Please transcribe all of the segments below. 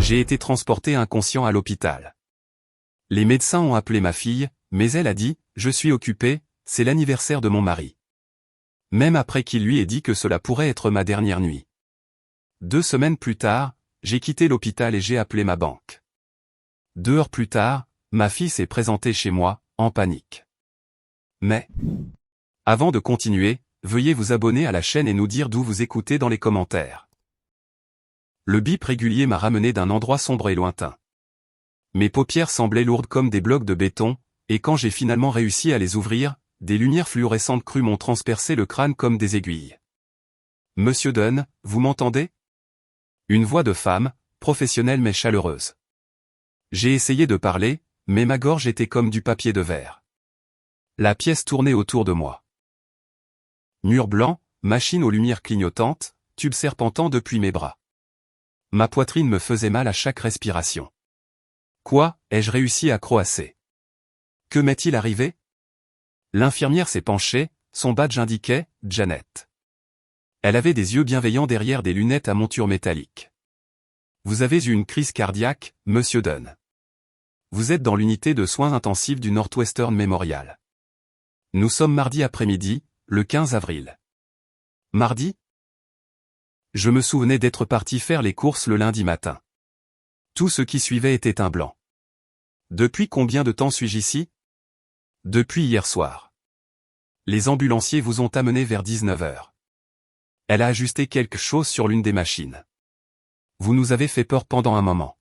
J'ai été transporté inconscient à l'hôpital. Les médecins ont appelé ma fille, mais elle a dit « Je suis occupée, c'est l'anniversaire de mon mari ». Même après qu'il lui ait dit que cela pourrait être ma dernière nuit. 2 semaines plus tard, j'ai quitté l'hôpital et j'ai appelé ma banque. 2 heures plus tard, ma fille s'est présentée chez moi, en panique. Mais, avant de continuer, veuillez vous abonner à la chaîne et nous dire d'où vous écoutez dans les commentaires. Le bip régulier m'a ramené d'un endroit sombre et lointain. Mes paupières semblaient lourdes comme des blocs de béton, et quand j'ai finalement réussi à les ouvrir, des lumières fluorescentes crues m'ont transpercé le crâne comme des aiguilles. « Monsieur Dunn, vous m'entendez » Une voix de femme, professionnelle mais chaleureuse. J'ai essayé de parler, mais ma gorge était comme du papier de verre. La pièce tournait autour de moi. Mur blanc, machine aux lumières clignotantes, tube serpentant depuis mes bras. Ma poitrine me faisait mal à chaque respiration. Quoi, ai-je réussi à croasser? Que m'est-il arrivé? L'infirmière s'est penchée, son badge indiquait « Janet ». Elle avait des yeux bienveillants derrière des lunettes à monture métallique. « Vous avez eu une crise cardiaque, monsieur Dunn. Vous êtes dans l'unité de soins intensifs du Northwestern Memorial. Nous sommes mardi après-midi, le 15 avril. » Mardi? Je me souvenais d'être parti faire les courses le lundi matin. Tout ce qui suivait était un blanc. Depuis combien de temps suis-je ici? Depuis hier soir. Les ambulanciers vous ont amené vers 19 h. Elle a ajusté quelque chose sur l'une des machines. Vous nous avez fait peur pendant un moment.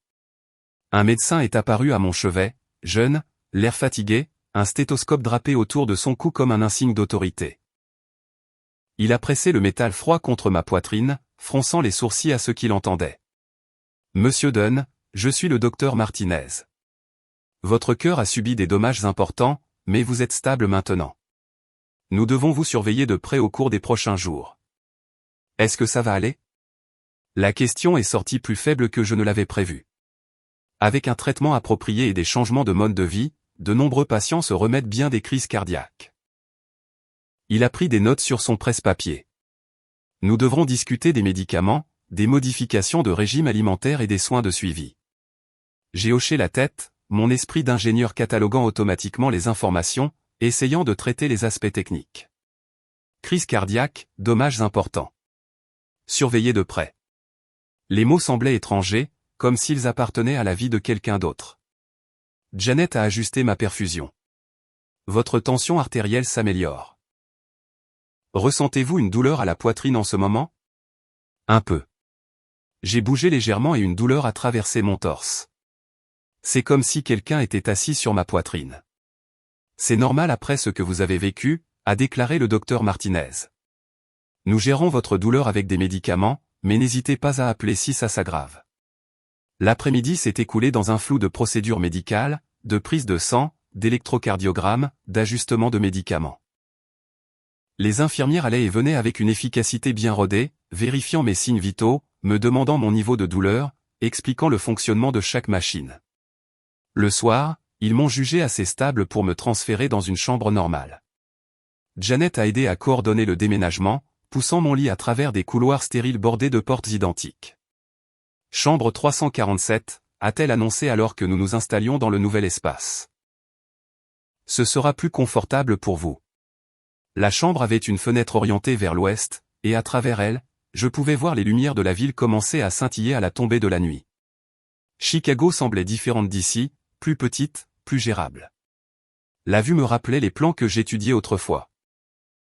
Un médecin est apparu à mon chevet, jeune, l'air fatigué, un stéthoscope drapé autour de son cou comme un insigne d'autorité. Il a pressé le métal froid contre ma poitrine, fronçant les sourcils à ce qu'il entendait. Monsieur Dunn, je suis le docteur Martinez. Votre cœur a subi des dommages importants, mais vous êtes stable maintenant. Nous devons vous surveiller de près au cours des prochains jours. Est-ce que ça va aller? La question est sortie plus faible que je ne l'avais prévu. Avec un traitement approprié et des changements de mode de vie, de nombreux patients se remettent bien des crises cardiaques. Il a pris des notes sur son presse-papier. Nous devrons discuter des médicaments, des modifications de régime alimentaire et des soins de suivi. J'ai hoché la tête, mon esprit d'ingénieur cataloguant automatiquement les informations, essayant de traiter les aspects techniques. Crise cardiaque, dommages importants. Surveiller de près. Les mots semblaient étrangers, comme s'ils appartenaient à la vie de quelqu'un d'autre. Janet a ajusté ma perfusion. Votre tension artérielle s'améliore. Ressentez-vous une douleur à la poitrine en ce moment? Un peu. J'ai bougé légèrement et une douleur a traversé mon torse. C'est comme si quelqu'un était assis sur ma poitrine. C'est normal après ce que vous avez vécu, a déclaré le docteur Martinez. Nous gérons votre douleur avec des médicaments, mais n'hésitez pas à appeler si ça s'aggrave. L'après-midi s'est écoulé dans un flou de procédures médicales, de prise de sang, d'électrocardiogramme, d'ajustement de médicaments. Les infirmières allaient et venaient avec une efficacité bien rodée, vérifiant mes signes vitaux, me demandant mon niveau de douleur, expliquant le fonctionnement de chaque machine. Le soir, ils m'ont jugé assez stable pour me transférer dans une chambre normale. Janet a aidé à coordonner le déménagement, poussant mon lit à travers des couloirs stériles bordés de portes identiques. Chambre 347, a-t-elle annoncé alors que nous nous installions dans le nouvel espace. Ce sera plus confortable pour vous. La chambre avait une fenêtre orientée vers l'ouest, et à travers elle, je pouvais voir les lumières de la ville commencer à scintiller à la tombée de la nuit. Chicago semblait différente d'ici, plus petite, plus gérable. La vue me rappelait les plans que j'étudiais autrefois.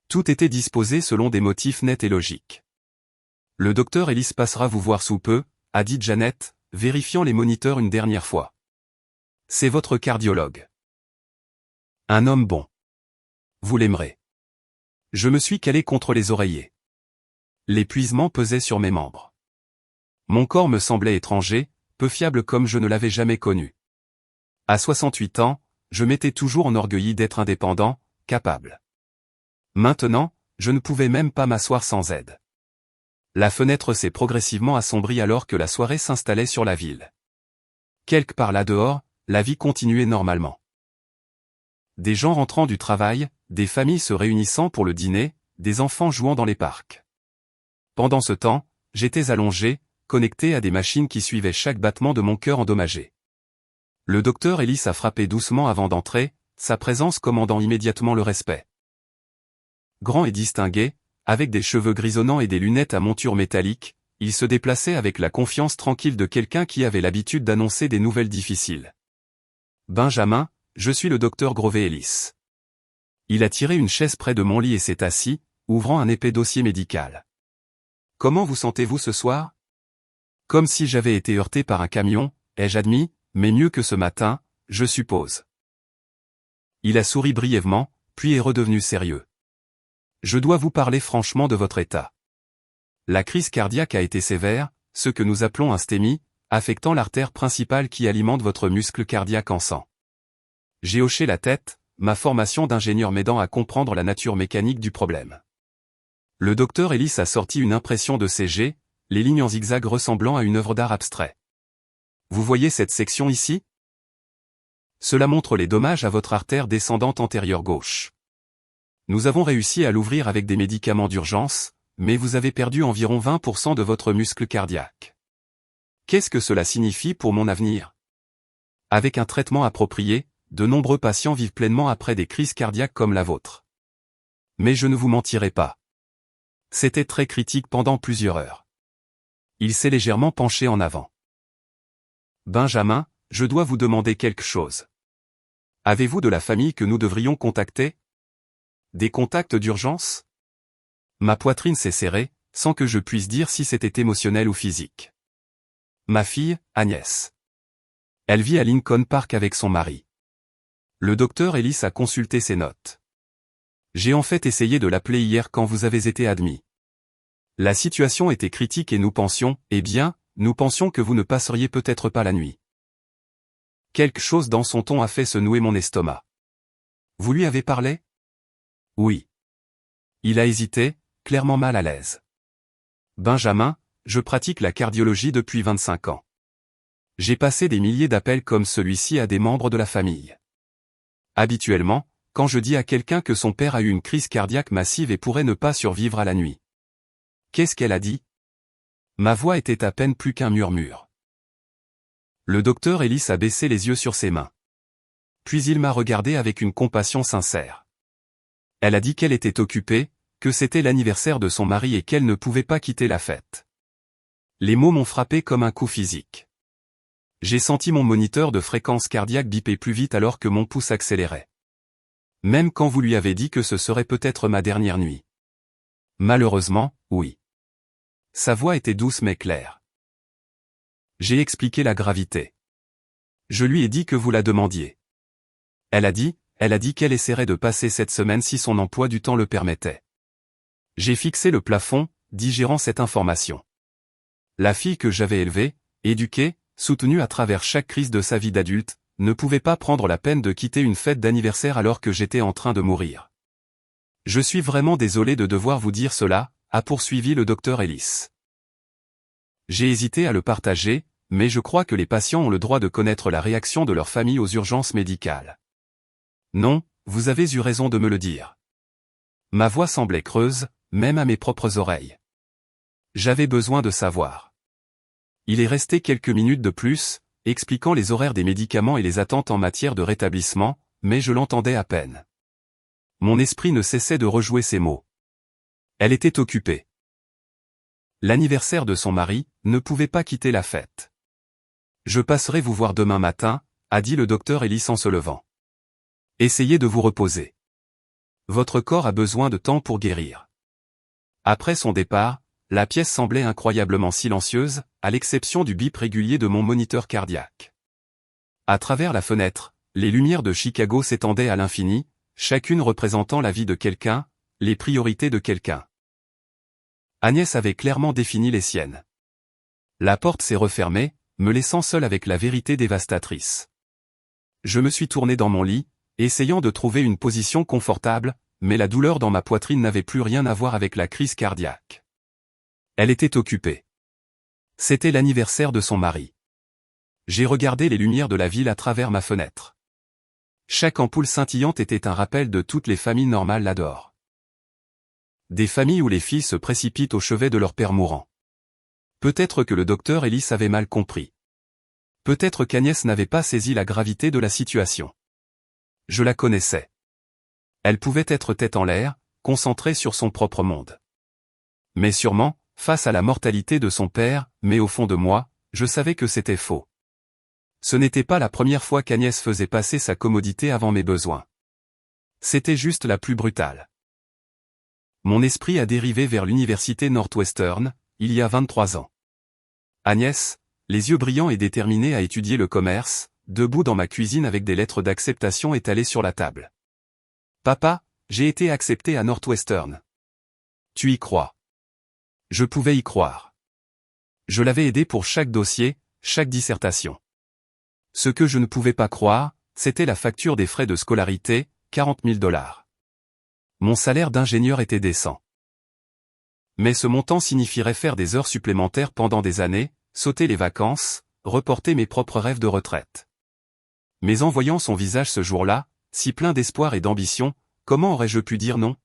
Tout était disposé selon des motifs nets et logiques. Le docteur Ellis passera vous voir sous peu, a dit Janet, vérifiant les moniteurs une dernière fois. C'est votre cardiologue. Un homme bon. Vous l'aimerez. Je me suis calé contre les oreillers. L'épuisement pesait sur mes membres. Mon corps me semblait étranger, peu fiable comme je ne l'avais jamais connu. À 68 ans, je m'étais toujours enorgueilli d'être indépendant, capable. Maintenant, je ne pouvais même pas m'asseoir sans aide. La fenêtre s'est progressivement assombrie alors que la soirée s'installait sur la ville. Quelque part là dehors, la vie continuait normalement. Des gens rentrant du travail, des familles se réunissant pour le dîner, des enfants jouant dans les parcs. Pendant ce temps, j'étais allongé, connectés à des machines qui suivaient chaque battement de mon cœur endommagé. Le docteur Ellis a frappé doucement avant d'entrer, sa présence commandant immédiatement le respect. Grand et distingué, avec des cheveux grisonnants et des lunettes à monture métallique, il se déplaçait avec la confiance tranquille de quelqu'un qui avait l'habitude d'annoncer des nouvelles difficiles. « Benjamin, je suis le docteur Grover Ellis. » Il a tiré une chaise près de mon lit et s'est assis, ouvrant un épais dossier médical. « Comment vous sentez-vous ce soir ? » Comme si j'avais été heurté par un camion, ai-je admis, mais mieux que ce matin, je suppose. Il a souri brièvement, puis est redevenu sérieux. « Je dois vous parler franchement de votre état. La crise cardiaque a été sévère, ce que nous appelons un STEMI, affectant l'artère principale qui alimente votre muscle cardiaque en sang. » J'ai hoché la tête, ma formation d'ingénieur m'aidant à comprendre la nature mécanique du problème. Le docteur Ellis a sorti une impression de CG, les lignes en zigzag ressemblant à une œuvre d'art abstrait. Vous voyez cette section ici ? Cela montre les dommages à votre artère descendante antérieure gauche. Nous avons réussi à l'ouvrir avec des médicaments d'urgence, mais vous avez perdu environ 20% de votre muscle cardiaque. Qu'est-ce que cela signifie pour mon avenir ? Avec un traitement approprié, de nombreux patients vivent pleinement après des crises cardiaques comme la vôtre. Mais je ne vous mentirai pas. C'était très critique pendant plusieurs heures. Il s'est légèrement penché en avant. Benjamin, je dois vous demander quelque chose. Avez-vous de la famille que nous devrions contacter ? Des contacts d'urgence ? Ma poitrine s'est serrée, sans que je puisse dire si c'était émotionnel ou physique. Ma fille, Agnès. Elle vit à Lincoln Park avec son mari. Le docteur Ellis a consulté ses notes. J'ai en fait essayé de l'appeler hier quand vous avez été admis. La situation était critique et nous pensions que vous ne passeriez peut-être pas la nuit. Quelque chose dans son ton a fait se nouer mon estomac. Vous lui avez parlé ? Oui. Il a hésité, clairement mal à l'aise. Benjamin, je pratique la cardiologie depuis 25 ans. J'ai passé des milliers d'appels comme celui-ci à des membres de la famille. Habituellement, quand je dis à quelqu'un que son père a eu une crise cardiaque massive et pourrait ne pas survivre à la nuit. Qu'est-ce qu'elle a dit ? Ma voix était à peine plus qu'un murmure. Le docteur Ellis a baissé les yeux sur ses mains. Puis il m'a regardé avec une compassion sincère. Elle a dit qu'elle était occupée, que c'était l'anniversaire de son mari et qu'elle ne pouvait pas quitter la fête. Les mots m'ont frappé comme un coup physique. J'ai senti mon moniteur de fréquence cardiaque biper plus vite alors que mon pouce accélérait. Même quand vous lui avez dit que ce serait peut-être ma dernière nuit. Malheureusement, oui. Sa voix était douce mais claire. J'ai expliqué la gravité. Je lui ai dit que vous la demandiez. Elle a dit qu'elle essaierait de passer cette semaine si son emploi du temps le permettait. J'ai fixé le plafond, digérant cette information. La fille que j'avais élevée, éduquée, soutenue à travers chaque crise de sa vie d'adulte, ne pouvait pas prendre la peine de quitter une fête d'anniversaire alors que j'étais en train de mourir. Je suis vraiment désolé de devoir vous dire cela, a poursuivi le docteur Ellis. J'ai hésité à le partager, mais je crois que les patients ont le droit de connaître la réaction de leur famille aux urgences médicales. Non, vous avez eu raison de me le dire. Ma voix semblait creuse, même à mes propres oreilles. J'avais besoin de savoir. Il est resté quelques minutes de plus, expliquant les horaires des médicaments et les attentes en matière de rétablissement, mais je l'entendais à peine. Mon esprit ne cessait de rejouer ces mots. Elle était occupée. L'anniversaire de son mari ne pouvait pas quitter la fête. Je passerai vous voir demain matin, a dit le docteur Ellis en se levant. Essayez de vous reposer. Votre corps a besoin de temps pour guérir. Après son départ, la pièce semblait incroyablement silencieuse, à l'exception du bip régulier de mon moniteur cardiaque. À travers la fenêtre, les lumières de Chicago s'étendaient à l'infini, chacune représentant la vie de quelqu'un, les priorités de quelqu'un. Agnès avait clairement défini les siennes. La porte s'est refermée, me laissant seul avec la vérité dévastatrice. Je me suis tourné dans mon lit, essayant de trouver une position confortable, mais la douleur dans ma poitrine n'avait plus rien à voir avec la crise cardiaque. Elle était occupée. C'était l'anniversaire de son mari. J'ai regardé les lumières de la ville à travers ma fenêtre. Chaque ampoule scintillante était un rappel de toutes les familles normales là-dehors. Des familles où les filles se précipitent au chevet de leur père mourant. Peut-être que le docteur Ellis avait mal compris. Peut-être qu'Agnès n'avait pas saisi la gravité de la situation. Je la connaissais. Elle pouvait être tête en l'air, concentrée sur son propre monde. Mais sûrement, face à la mortalité de son père, mais au fond de moi, je savais que c'était faux. Ce n'était pas la première fois qu'Agnès faisait passer sa commodité avant mes besoins. C'était juste la plus brutale. Mon esprit a dérivé vers l'université Northwestern, il y a 23 ans. Agnès, les yeux brillants et déterminée à étudier le commerce, debout dans ma cuisine avec des lettres d'acceptation étalées sur la table. Papa, j'ai été accepté à Northwestern. Tu y crois? Je pouvais y croire. Je l'avais aidé pour chaque dossier, chaque dissertation. Ce que je ne pouvais pas croire, c'était la facture des frais de scolarité, 40 000 $. Mon salaire d'ingénieur était décent. Mais ce montant signifierait faire des heures supplémentaires pendant des années, sauter les vacances, reporter mes propres rêves de retraite. Mais en voyant son visage ce jour-là, si plein d'espoir et d'ambition, comment aurais-je pu dire non?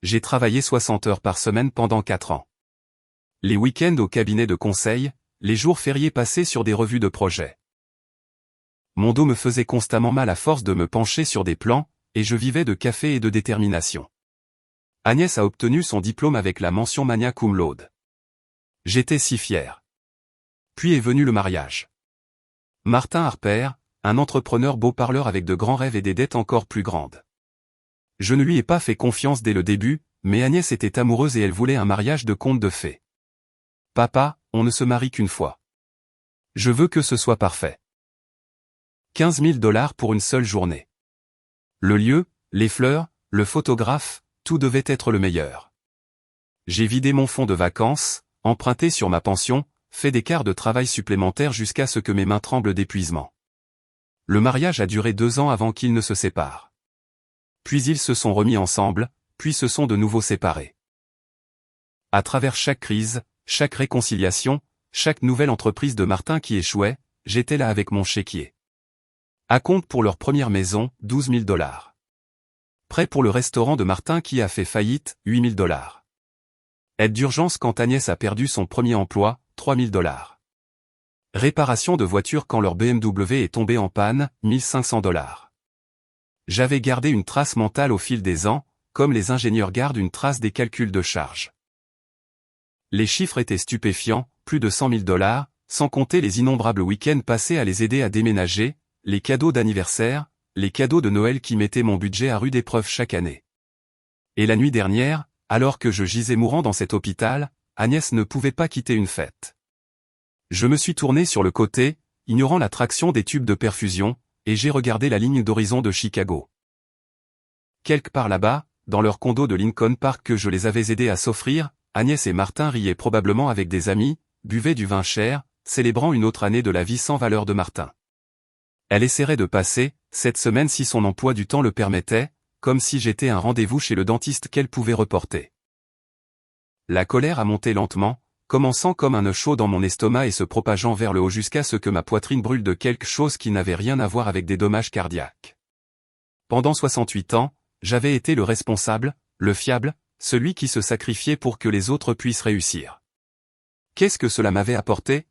J'ai travaillé 60 heures par semaine pendant 4 ans. Les week-ends au cabinet de conseil, les jours fériés passés sur des revues de projets. Mon dos me faisait constamment mal à force de me pencher sur des plans, et je vivais de café et de détermination. Agnès a obtenu son diplôme avec la mention magna cum laude. J'étais si fier. Puis est venu le mariage. Martin Harper, un entrepreneur beau parleur avec de grands rêves et des dettes encore plus grandes. Je ne lui ai pas fait confiance dès le début, mais Agnès était amoureuse et elle voulait un mariage de conte de fées. Papa, on ne se marie qu'une fois. Je veux que ce soit parfait. 15 000 $ pour une seule journée. Le lieu, les fleurs, le photographe, tout devait être le meilleur. J'ai vidé mon fonds de vacances, emprunté sur ma pension, fait des quarts de travail supplémentaires jusqu'à ce que mes mains tremblent d'épuisement. Le mariage a duré 2 ans avant qu'ils ne se séparent. Puis ils se sont remis ensemble, puis se sont de nouveau séparés. À travers chaque crise, chaque réconciliation, chaque nouvelle entreprise de Martin qui échouait, j'étais là avec mon chéquier. Acompte pour leur première maison, 12 000 $. Prêt pour le restaurant de Martin qui a fait faillite, 8 000 $. Aide d'urgence quand Agnès a perdu son premier emploi, 3 000 $. Réparation de voiture quand leur BMW est tombé en panne, 1 500 $. J'avais gardé une trace mentale au fil des ans, comme les ingénieurs gardent une trace des calculs de charge. Les chiffres étaient stupéfiants, plus de 100 000 $, sans compter les innombrables week-ends passés à les aider à déménager, les cadeaux d'anniversaire, les cadeaux de Noël qui mettaient mon budget à rude épreuve chaque année. Et la nuit dernière, alors que je gisais mourant dans cet hôpital, Agnès ne pouvait pas quitter une fête. Je me suis tourné sur le côté, ignorant la traction des tubes de perfusion, et j'ai regardé la ligne d'horizon de Chicago. Quelque part là-bas, dans leur condo de Lincoln Park que je les avais aidés à s'offrir, Agnès et Martin riaient probablement avec des amis, buvaient du vin cher, célébrant une autre année de la vie sans valeur de Martin. Elle essaierait de passer, cette semaine si son emploi du temps le permettait, comme si j'étais un rendez-vous chez le dentiste qu'elle pouvait reporter. La colère a monté lentement, commençant comme un nœud chaud dans mon estomac et se propageant vers le haut jusqu'à ce que ma poitrine brûle de quelque chose qui n'avait rien à voir avec des dommages cardiaques. Pendant 68 ans, j'avais été le responsable, le fiable, celui qui se sacrifiait pour que les autres puissent réussir. Qu'est-ce que cela m'avait apporté?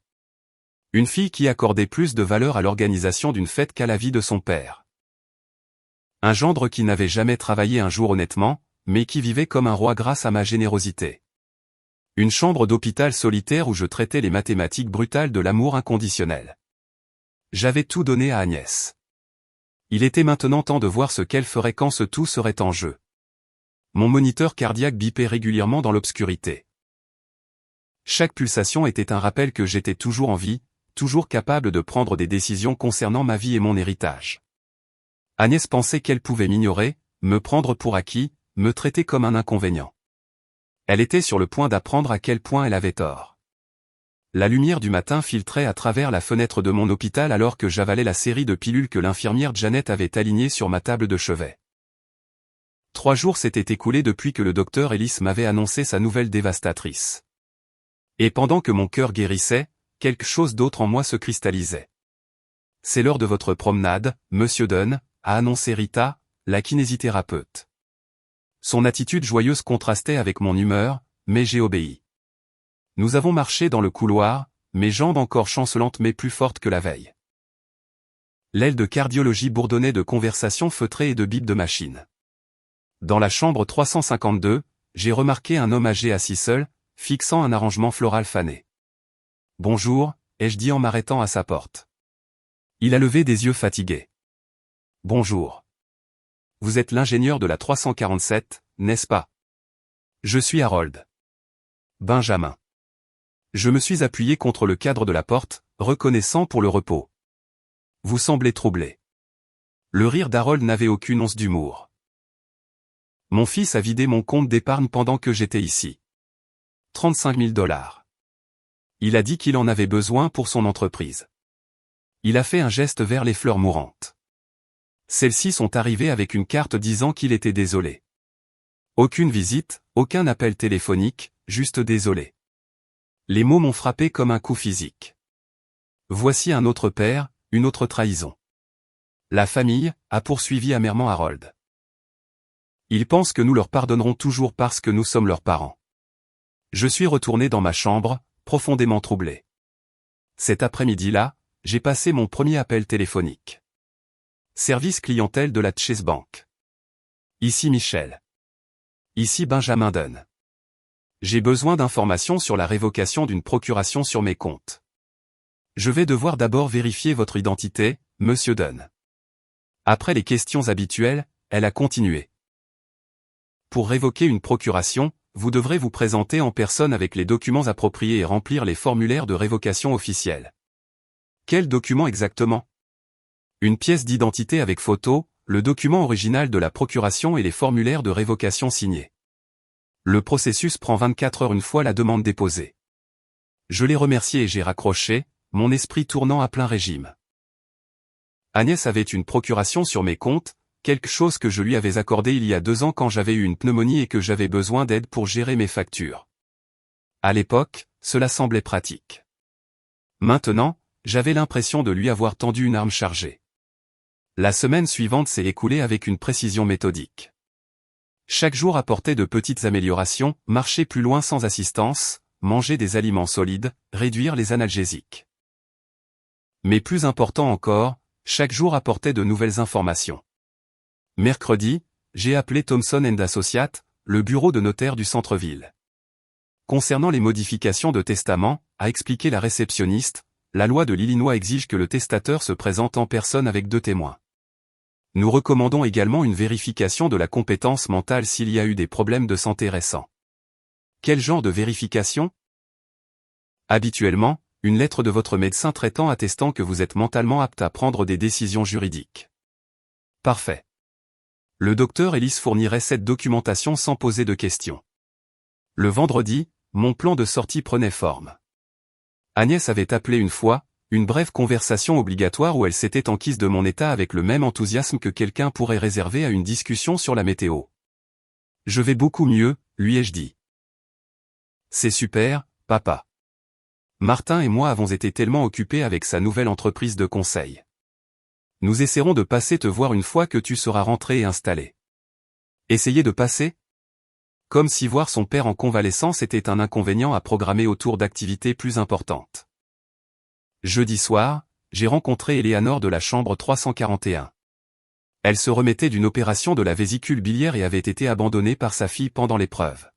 Une fille qui accordait plus de valeur à l'organisation d'une fête qu'à la vie de son père. Un gendre qui n'avait jamais travaillé un jour honnêtement, mais qui vivait comme un roi grâce à ma générosité. Une chambre d'hôpital solitaire où je traitais les mathématiques brutales de l'amour inconditionnel. J'avais tout donné à Agnès. Il était maintenant temps de voir ce qu'elle ferait quand ce tout serait en jeu. Mon moniteur cardiaque bipait régulièrement dans l'obscurité. Chaque pulsation était un rappel que j'étais toujours en vie, toujours capable de prendre des décisions concernant ma vie et mon héritage. Agnès pensait qu'elle pouvait m'ignorer, me prendre pour acquis, me traiter comme un inconvénient. Elle était sur le point d'apprendre à quel point elle avait tort. La lumière du matin filtrait à travers la fenêtre de mon hôpital alors que j'avalais la série de pilules que l'infirmière Janet avait alignées sur ma table de chevet. 3 jours s'étaient écoulés depuis que le docteur Ellis m'avait annoncé sa nouvelle dévastatrice. Et pendant que mon cœur guérissait, quelque chose d'autre en moi se cristallisait. C'est l'heure de votre promenade, Monsieur Dunn, a annoncé Rita, la kinésithérapeute. Son attitude joyeuse contrastait avec mon humeur, mais j'ai obéi. Nous avons marché dans le couloir, mes jambes encore chancelantes mais plus fortes que la veille. L'aile de cardiologie bourdonnait de conversations feutrées et de bips de machine. Dans la chambre 352, j'ai remarqué un homme âgé assis seul, fixant un arrangement floral fané. « Bonjour », ai-je dit en m'arrêtant à sa porte. Il a levé des yeux fatigués. « Bonjour. Vous êtes l'ingénieur de la 347, n'est-ce pas ? Je suis Harold. Benjamin. » Je me suis appuyé contre le cadre de la porte, reconnaissant pour le repos. « Vous semblez troublé. » Le rire d'Harold n'avait aucune once d'humour. « Mon fils a vidé mon compte d'épargne pendant que j'étais ici. 35 000 $. Il a dit qu'il en avait besoin pour son entreprise. » Il a fait un geste vers les fleurs mourantes. Celles-ci sont arrivées avec une carte disant qu'il était désolé. Aucune visite, aucun appel téléphonique, juste désolé. Les mots m'ont frappé comme un coup physique. Voici un autre père, une autre trahison. La famille, a poursuivi amèrement Harold. Ils pensent que nous leur pardonnerons toujours parce que nous sommes leurs parents. Je suis retourné dans ma chambre, profondément troublé. Cet après-midi-là, j'ai passé mon premier appel téléphonique. Service clientèle de la Chase Bank. Ici Michel. Ici Benjamin Dunn. J'ai besoin d'informations sur la révocation d'une procuration sur mes comptes. Je vais devoir d'abord vérifier votre identité, Monsieur Dunn. Après les questions habituelles, elle a continué. Pour révoquer une procuration, vous devrez vous présenter en personne avec les documents appropriés et remplir les formulaires de révocation officiels. Quel document exactement ? Une pièce d'identité avec photo, le document original de la procuration et les formulaires de révocation signés. Le processus prend 24 heures une fois la demande déposée. Je l'ai remercié et j'ai raccroché, mon esprit tournant à plein régime. Agnès avait une procuration sur mes comptes, quelque chose que je lui avais accordé il y a 2 ans quand j'avais eu une pneumonie et que j'avais besoin d'aide pour gérer mes factures. À l'époque, cela semblait pratique. Maintenant, j'avais l'impression de lui avoir tendu une arme chargée. La semaine suivante s'est écoulée avec une précision méthodique. Chaque jour apportait de petites améliorations, marcher plus loin sans assistance, manger des aliments solides, réduire les analgésiques. Mais plus important encore, chaque jour apportait de nouvelles informations. Mercredi, j'ai appelé Thomson & Associates, le bureau de notaire du centre-ville. Concernant les modifications de testament, a expliqué la réceptionniste, la loi de l'Illinois exige que le testateur se présente en personne avec 2 témoins. Nous recommandons également une vérification de la compétence mentale s'il y a eu des problèmes de santé récents. Quel genre de vérification ? Habituellement, une lettre de votre médecin traitant attestant que vous êtes mentalement apte à prendre des décisions juridiques. Parfait. Le docteur Ellis fournirait cette documentation sans poser de questions. Le vendredi, mon plan de sortie prenait forme. Agnès avait appelé une fois, une brève conversation obligatoire où elle s'était enquise de mon état avec le même enthousiasme que quelqu'un pourrait réserver à une discussion sur la météo. « Je vais beaucoup mieux », lui ai-je dit. « C'est super, papa. Martin et moi avons été tellement occupés avec sa nouvelle entreprise de conseil. Nous essaierons de passer te voir une fois que tu seras rentré et installé. » Essayer de passer ? Comme si voir son père en convalescence était un inconvénient à programmer autour d'activités plus importantes. Jeudi soir, j'ai rencontré Eleanor de la chambre 341. Elle se remettait d'une opération de la vésicule biliaire et avait été abandonnée par sa fille pendant l'épreuve.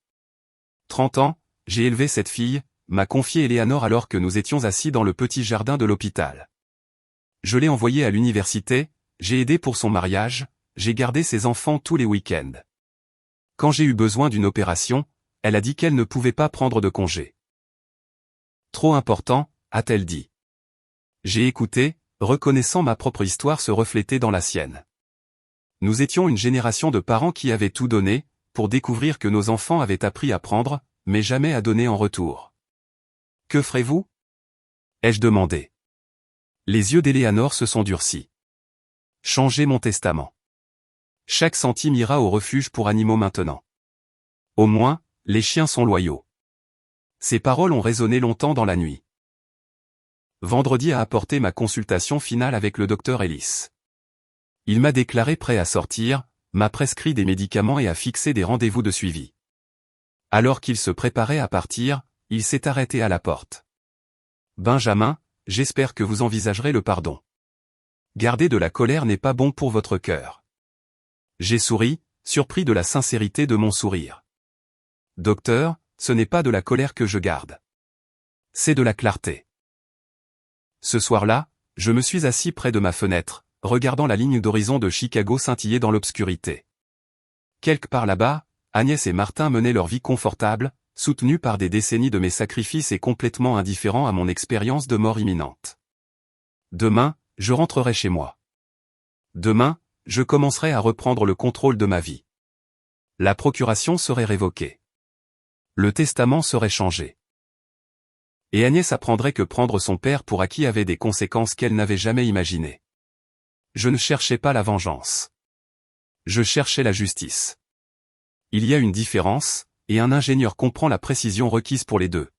30 ans, j'ai élevé cette fille, m'a confié Eleanor alors que nous étions assis dans le petit jardin de l'hôpital. Je l'ai envoyée à l'université, j'ai aidé pour son mariage, j'ai gardé ses enfants tous les week-ends. Quand j'ai eu besoin d'une opération, elle a dit qu'elle ne pouvait pas prendre de congé. Trop important, a-t-elle dit. J'ai écouté, reconnaissant ma propre histoire se refléter dans la sienne. Nous étions une génération de parents qui avaient tout donné, pour découvrir que nos enfants avaient appris à prendre, mais jamais à donner en retour. Que ferez-vous ? Ai-je demandé. Les yeux d'Eleanor se sont durcis. Changez mon testament. Chaque centime ira au refuge pour animaux maintenant. Au moins, les chiens sont loyaux. Ces paroles ont résonné longtemps dans la nuit. Vendredi a apporté ma consultation finale avec le docteur Ellis. Il m'a déclaré prêt à sortir, m'a prescrit des médicaments et a fixé des rendez-vous de suivi. Alors qu'il se préparait à partir, il s'est arrêté à la porte. Benjamin, j'espère que vous envisagerez le pardon. Garder de la colère n'est pas bon pour votre cœur. J'ai souri, surpris de la sincérité de mon sourire. Docteur, ce n'est pas de la colère que je garde. C'est de la clarté. Ce soir-là, je me suis assis près de ma fenêtre, regardant la ligne d'horizon de Chicago scintiller dans l'obscurité. Quelque part là-bas, Agnès et Martin menaient leur vie confortable, soutenus par des décennies de mes sacrifices et complètement indifférents à mon expérience de mort imminente. Demain, je rentrerai chez moi. Demain, je commencerai à reprendre le contrôle de ma vie. La procuration serait révoquée. Le testament serait changé. Et Agnès apprendrait que prendre son père pour acquis avait des conséquences qu'elle n'avait jamais imaginées. Je ne cherchais pas la vengeance. Je cherchais la justice. Il y a une différence, et un ingénieur comprend la précision requise pour les deux.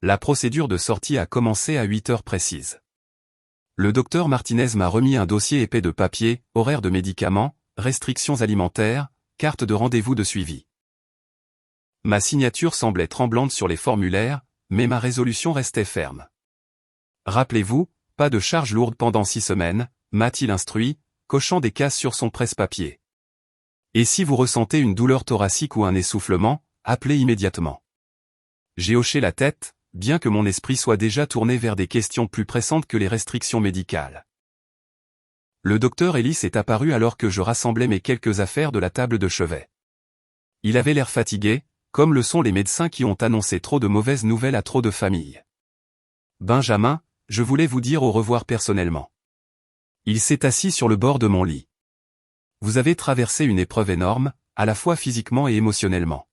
La procédure de sortie a commencé à 8 heures précises. Le docteur Martinez m'a remis un dossier épais de papier, horaires de médicaments, restrictions alimentaires, carte de rendez-vous de suivi. Ma signature semblait tremblante sur les formulaires, mais ma résolution restait ferme. Rappelez-vous, pas de charge lourde pendant 6 semaines, m'a-t-il instruit, cochant des cases sur son presse-papier. Et si vous ressentez une douleur thoracique ou un essoufflement, appelez immédiatement. J'ai hoché la tête, bien que mon esprit soit déjà tourné vers des questions plus pressantes que les restrictions médicales. Le docteur Ellis est apparu alors que je rassemblais mes quelques affaires de la table de chevet. Il avait l'air fatigué, comme le sont les médecins qui ont annoncé trop de mauvaises nouvelles à trop de familles. Benjamin, je voulais vous dire au revoir personnellement. Il s'est assis sur le bord de mon lit. Vous avez traversé une épreuve énorme, à la fois physiquement et émotionnellement.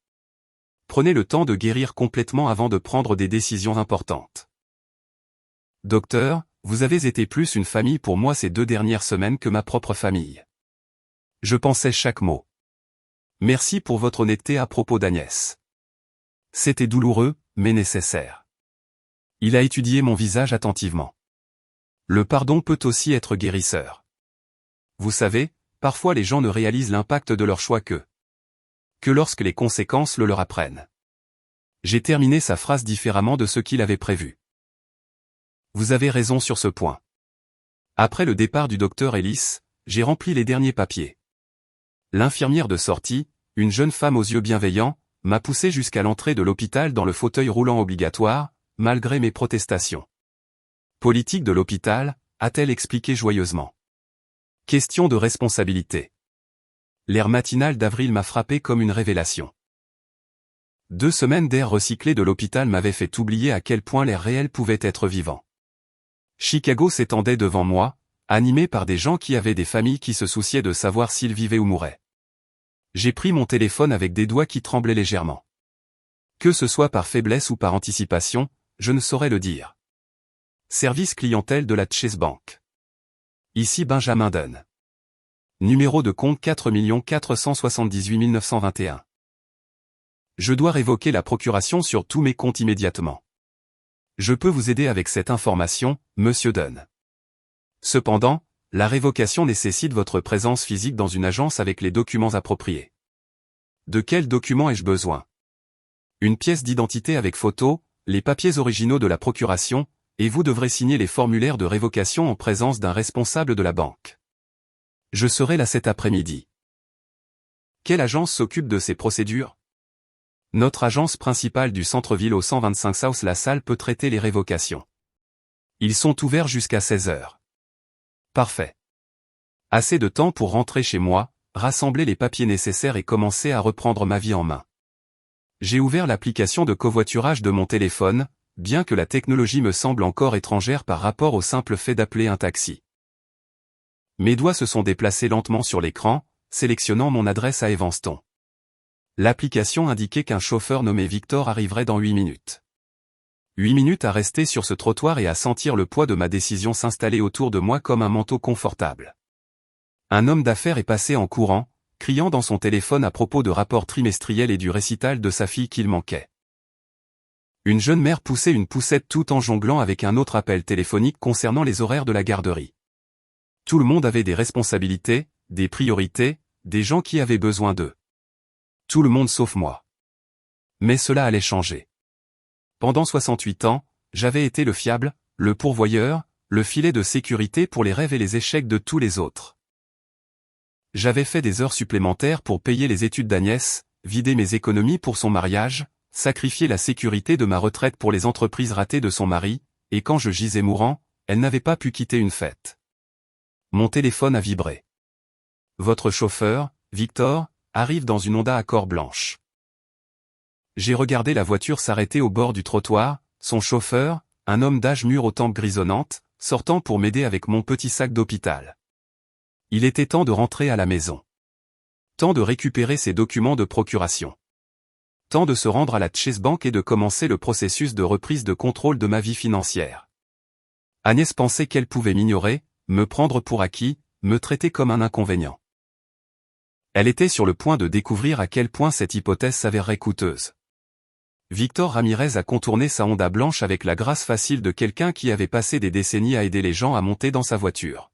Prenez le temps de guérir complètement avant de prendre des décisions importantes. Docteur, vous avez été plus une famille pour moi ces 2 dernières semaines que ma propre famille. Je pensais chaque mot. Merci pour votre honnêteté à propos d'Agnès. C'était douloureux, mais nécessaire. Il a étudié mon visage attentivement. Le pardon peut aussi être guérisseur. Vous savez, parfois les gens ne réalisent l'impact de leur choix que lorsque les conséquences le leur apprennent. J'ai terminé sa phrase différemment de ce qu'il avait prévu. Vous avez raison sur ce point. Après le départ du docteur Ellis, j'ai rempli les derniers papiers. L'infirmière de sortie, une jeune femme aux yeux bienveillants, m'a poussé jusqu'à l'entrée de l'hôpital dans le fauteuil roulant obligatoire, malgré mes protestations. Politique de l'hôpital, a-t-elle expliqué joyeusement. Question de responsabilité. L'air matinal d'avril m'a frappé comme une révélation. 2 semaines d'air recyclé de l'hôpital m'avaient fait oublier à quel point l'air réel pouvait être vivant. Chicago s'étendait devant moi, animé par des gens qui avaient des familles qui se souciaient de savoir s'ils vivaient ou mouraient. J'ai pris mon téléphone avec des doigts qui tremblaient légèrement. Que ce soit par faiblesse ou par anticipation, je ne saurais le dire. Service clientèle de la Chase Bank. Ici Benjamin Dunn. Numéro de compte 4 478 921. Je dois révoquer la procuration sur tous mes comptes immédiatement. Je peux vous aider avec cette information, Monsieur Dunn. Cependant, la révocation nécessite votre présence physique dans une agence avec les documents appropriés. De quels documents ai-je besoin? Une pièce d'identité avec photo, les papiers originaux de la procuration, et vous devrez signer les formulaires de révocation en présence d'un responsable de la banque. Je serai là cet après-midi. Quelle agence s'occupe de ces procédures? Notre agence principale du centre-ville au 125 South LaSalle peut traiter les révocations. Ils sont ouverts jusqu'à 16 heures. Parfait. Assez de temps pour rentrer chez moi, rassembler les papiers nécessaires et commencer à reprendre ma vie en main. J'ai ouvert l'application de covoiturage de mon téléphone, bien que la technologie me semble encore étrangère par rapport au simple fait d'appeler un taxi. Mes doigts se sont déplacés lentement sur l'écran, sélectionnant mon adresse à Evanston. L'application indiquait qu'un chauffeur nommé Victor arriverait dans 8 minutes. 8 minutes à rester sur ce trottoir et à sentir le poids de ma décision s'installer autour de moi comme un manteau confortable. Un homme d'affaires est passé en courant, criant dans son téléphone à propos de rapports trimestriels et du récital de sa fille qu'il manquait. Une jeune mère poussait une poussette tout en jonglant avec un autre appel téléphonique concernant les horaires de la garderie. Tout le monde avait des responsabilités, des priorités, des gens qui avaient besoin d'eux. Tout le monde sauf moi. Mais cela allait changer. Pendant 68 ans, j'avais été le fiable, le pourvoyeur, le filet de sécurité pour les rêves et les échecs de tous les autres. J'avais fait des heures supplémentaires pour payer les études d'Agnès, vider mes économies pour son mariage, sacrifier la sécurité de ma retraite pour les entreprises ratées de son mari, et quand je gisais mourant, elle n'avait pas pu quitter une fête. Mon téléphone a vibré. Votre chauffeur, Victor, arrive dans une Honda Accord blanche. J'ai regardé la voiture s'arrêter au bord du trottoir, son chauffeur, un homme d'âge mûr aux tempes grisonnantes, sortant pour m'aider avec mon petit sac d'hôpital. Il était temps de rentrer à la maison. Temps de récupérer ses documents de procuration. Temps de se rendre à la Chase Bank et de commencer le processus de reprise de contrôle de ma vie financière. Agnès pensait qu'elle pouvait m'ignorer, me prendre pour acquis, me traiter comme un inconvénient. Elle était sur le point de découvrir à quel point cette hypothèse s'avérerait coûteuse. Victor Ramirez a contourné sa Honda blanche avec la grâce facile de quelqu'un qui avait passé des décennies à aider les gens à monter dans sa voiture.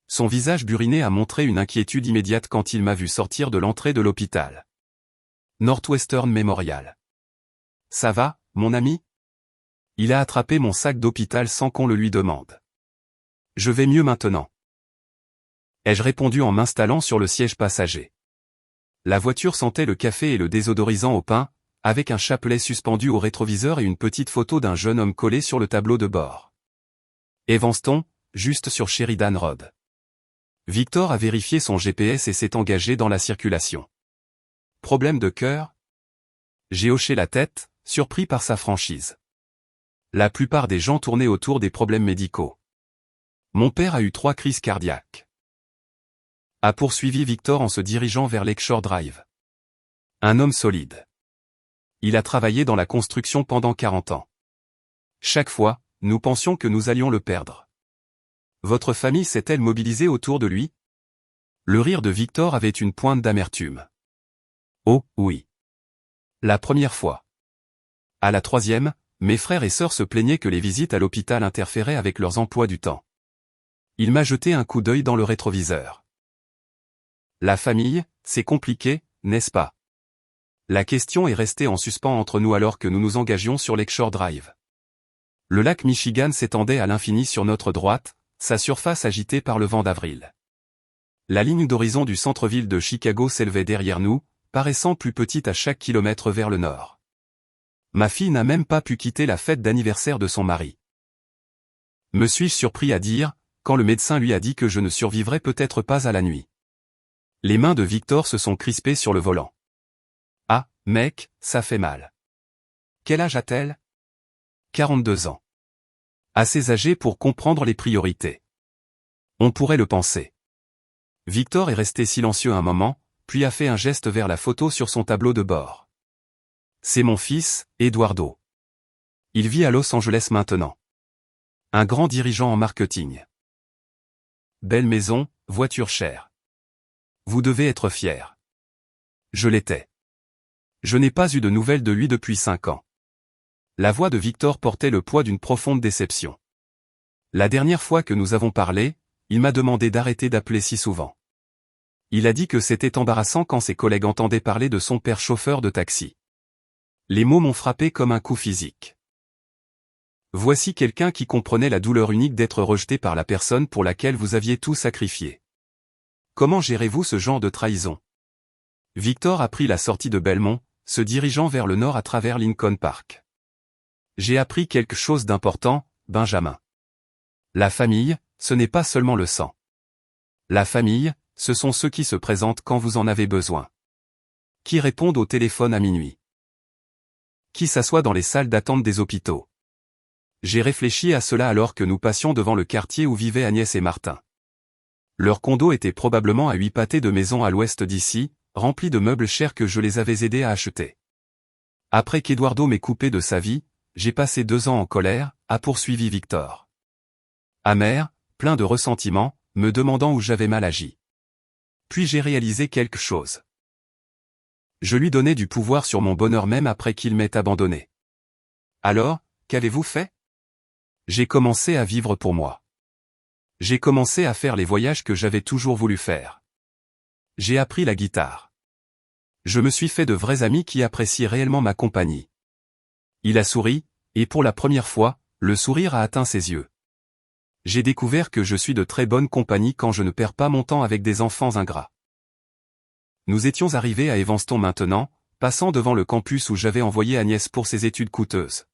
Son visage buriné a montré une inquiétude immédiate quand il m'a vu sortir de l'entrée de l'hôpital. Northwestern Memorial. Ça va, mon ami? Il a attrapé mon sac d'hôpital sans qu'on le lui demande. Je vais mieux maintenant. Ai-je répondu en m'installant sur le siège passager. La voiture sentait le café et le désodorisant au pain, avec un chapelet suspendu au rétroviseur et une petite photo d'un jeune homme collé sur le tableau de bord. Evanston, juste sur Sheridan Road. Victor a vérifié son GPS et s'est engagé dans la circulation. Problème de cœur? J'ai hoché la tête, surpris par sa franchise. La plupart des gens tournaient autour des problèmes médicaux. Mon père a eu 3 crises cardiaques. A poursuivi Victor en se dirigeant vers Lakeshore Drive. Un homme solide. Il a travaillé dans la construction pendant 40 ans. Chaque fois, nous pensions que nous allions le perdre. Votre famille s'est-elle mobilisée autour de lui? Le rire de Victor avait une pointe d'amertume. Oh, oui. La première fois. À la 3e, mes frères et sœurs se plaignaient que les visites à l'hôpital interféraient avec leurs emplois du temps. Il m'a jeté un coup d'œil dans le rétroviseur. La famille, c'est compliqué, n'est-ce pas? La question est restée en suspens entre nous alors que nous nous engagions sur Lakeshore Drive. Le lac Michigan s'étendait à l'infini sur notre droite, sa surface agitée par le vent d'avril. La ligne d'horizon du centre-ville de Chicago s'élevait derrière nous, paraissant plus petite à chaque kilomètre vers le nord. Ma fille n'a même pas pu quitter la fête d'anniversaire de son mari. Me suis-je surpris à dire, quand le médecin lui a dit que je ne survivrais peut-être pas à la nuit. Les mains de Victor se sont crispées sur le volant. Ah, mec, ça fait mal. Quel âge a-t-elle? 42 ans. Assez âgée pour comprendre les priorités. On pourrait le penser. Victor est resté silencieux un moment, puis a fait un geste vers la photo sur son tableau de bord. C'est mon fils, Eduardo. Il vit à Los Angeles maintenant. Un grand dirigeant en marketing. Belle maison, voiture chère. Vous devez être fier. Je l'étais. Je n'ai pas eu de nouvelles de lui depuis 5 ans. La voix de Victor portait le poids d'une profonde déception. La dernière fois que nous avons parlé, il m'a demandé d'arrêter d'appeler si souvent. Il a dit que c'était embarrassant quand ses collègues entendaient parler de son père chauffeur de taxi. Les mots m'ont frappé comme un coup physique. Voici quelqu'un qui comprenait la douleur unique d'être rejeté par la personne pour laquelle vous aviez tout sacrifié. Comment gérez-vous ce genre de trahison? Victor a pris la sortie de Belmont, se dirigeant vers le nord à travers Lincoln Park. J'ai appris quelque chose d'important, Benjamin. La famille, ce n'est pas seulement le sang. La famille, ce sont ceux qui se présentent quand vous en avez besoin. Qui répondent au téléphone à minuit. Qui s'assoit dans les salles d'attente des hôpitaux. J'ai réfléchi à cela alors que nous passions devant le quartier où vivaient Agnès et Martin. Leur condo était probablement à 8 pâtés de maison à l'ouest d'ici, rempli de meubles chers que je les avais aidés à acheter. Après qu'Eduardo m'ait coupé de sa vie, j'ai passé 2 ans en colère, a poursuivi Victor. Amer, plein de ressentiment, me demandant où j'avais mal agi. Puis j'ai réalisé quelque chose. Je lui donnais du pouvoir sur mon bonheur même après qu'il m'ait abandonné. Alors, qu'avez-vous fait? J'ai commencé à vivre pour moi. J'ai commencé à faire les voyages que j'avais toujours voulu faire. J'ai appris la guitare. Je me suis fait de vrais amis qui apprécient réellement ma compagnie. Il a souri, et pour la première fois, le sourire a atteint ses yeux. J'ai découvert que je suis de très bonne compagnie quand je ne perds pas mon temps avec des enfants ingrats. Nous étions arrivés à Evanston maintenant, passant devant le campus où j'avais envoyé Agnès pour ses études coûteuses.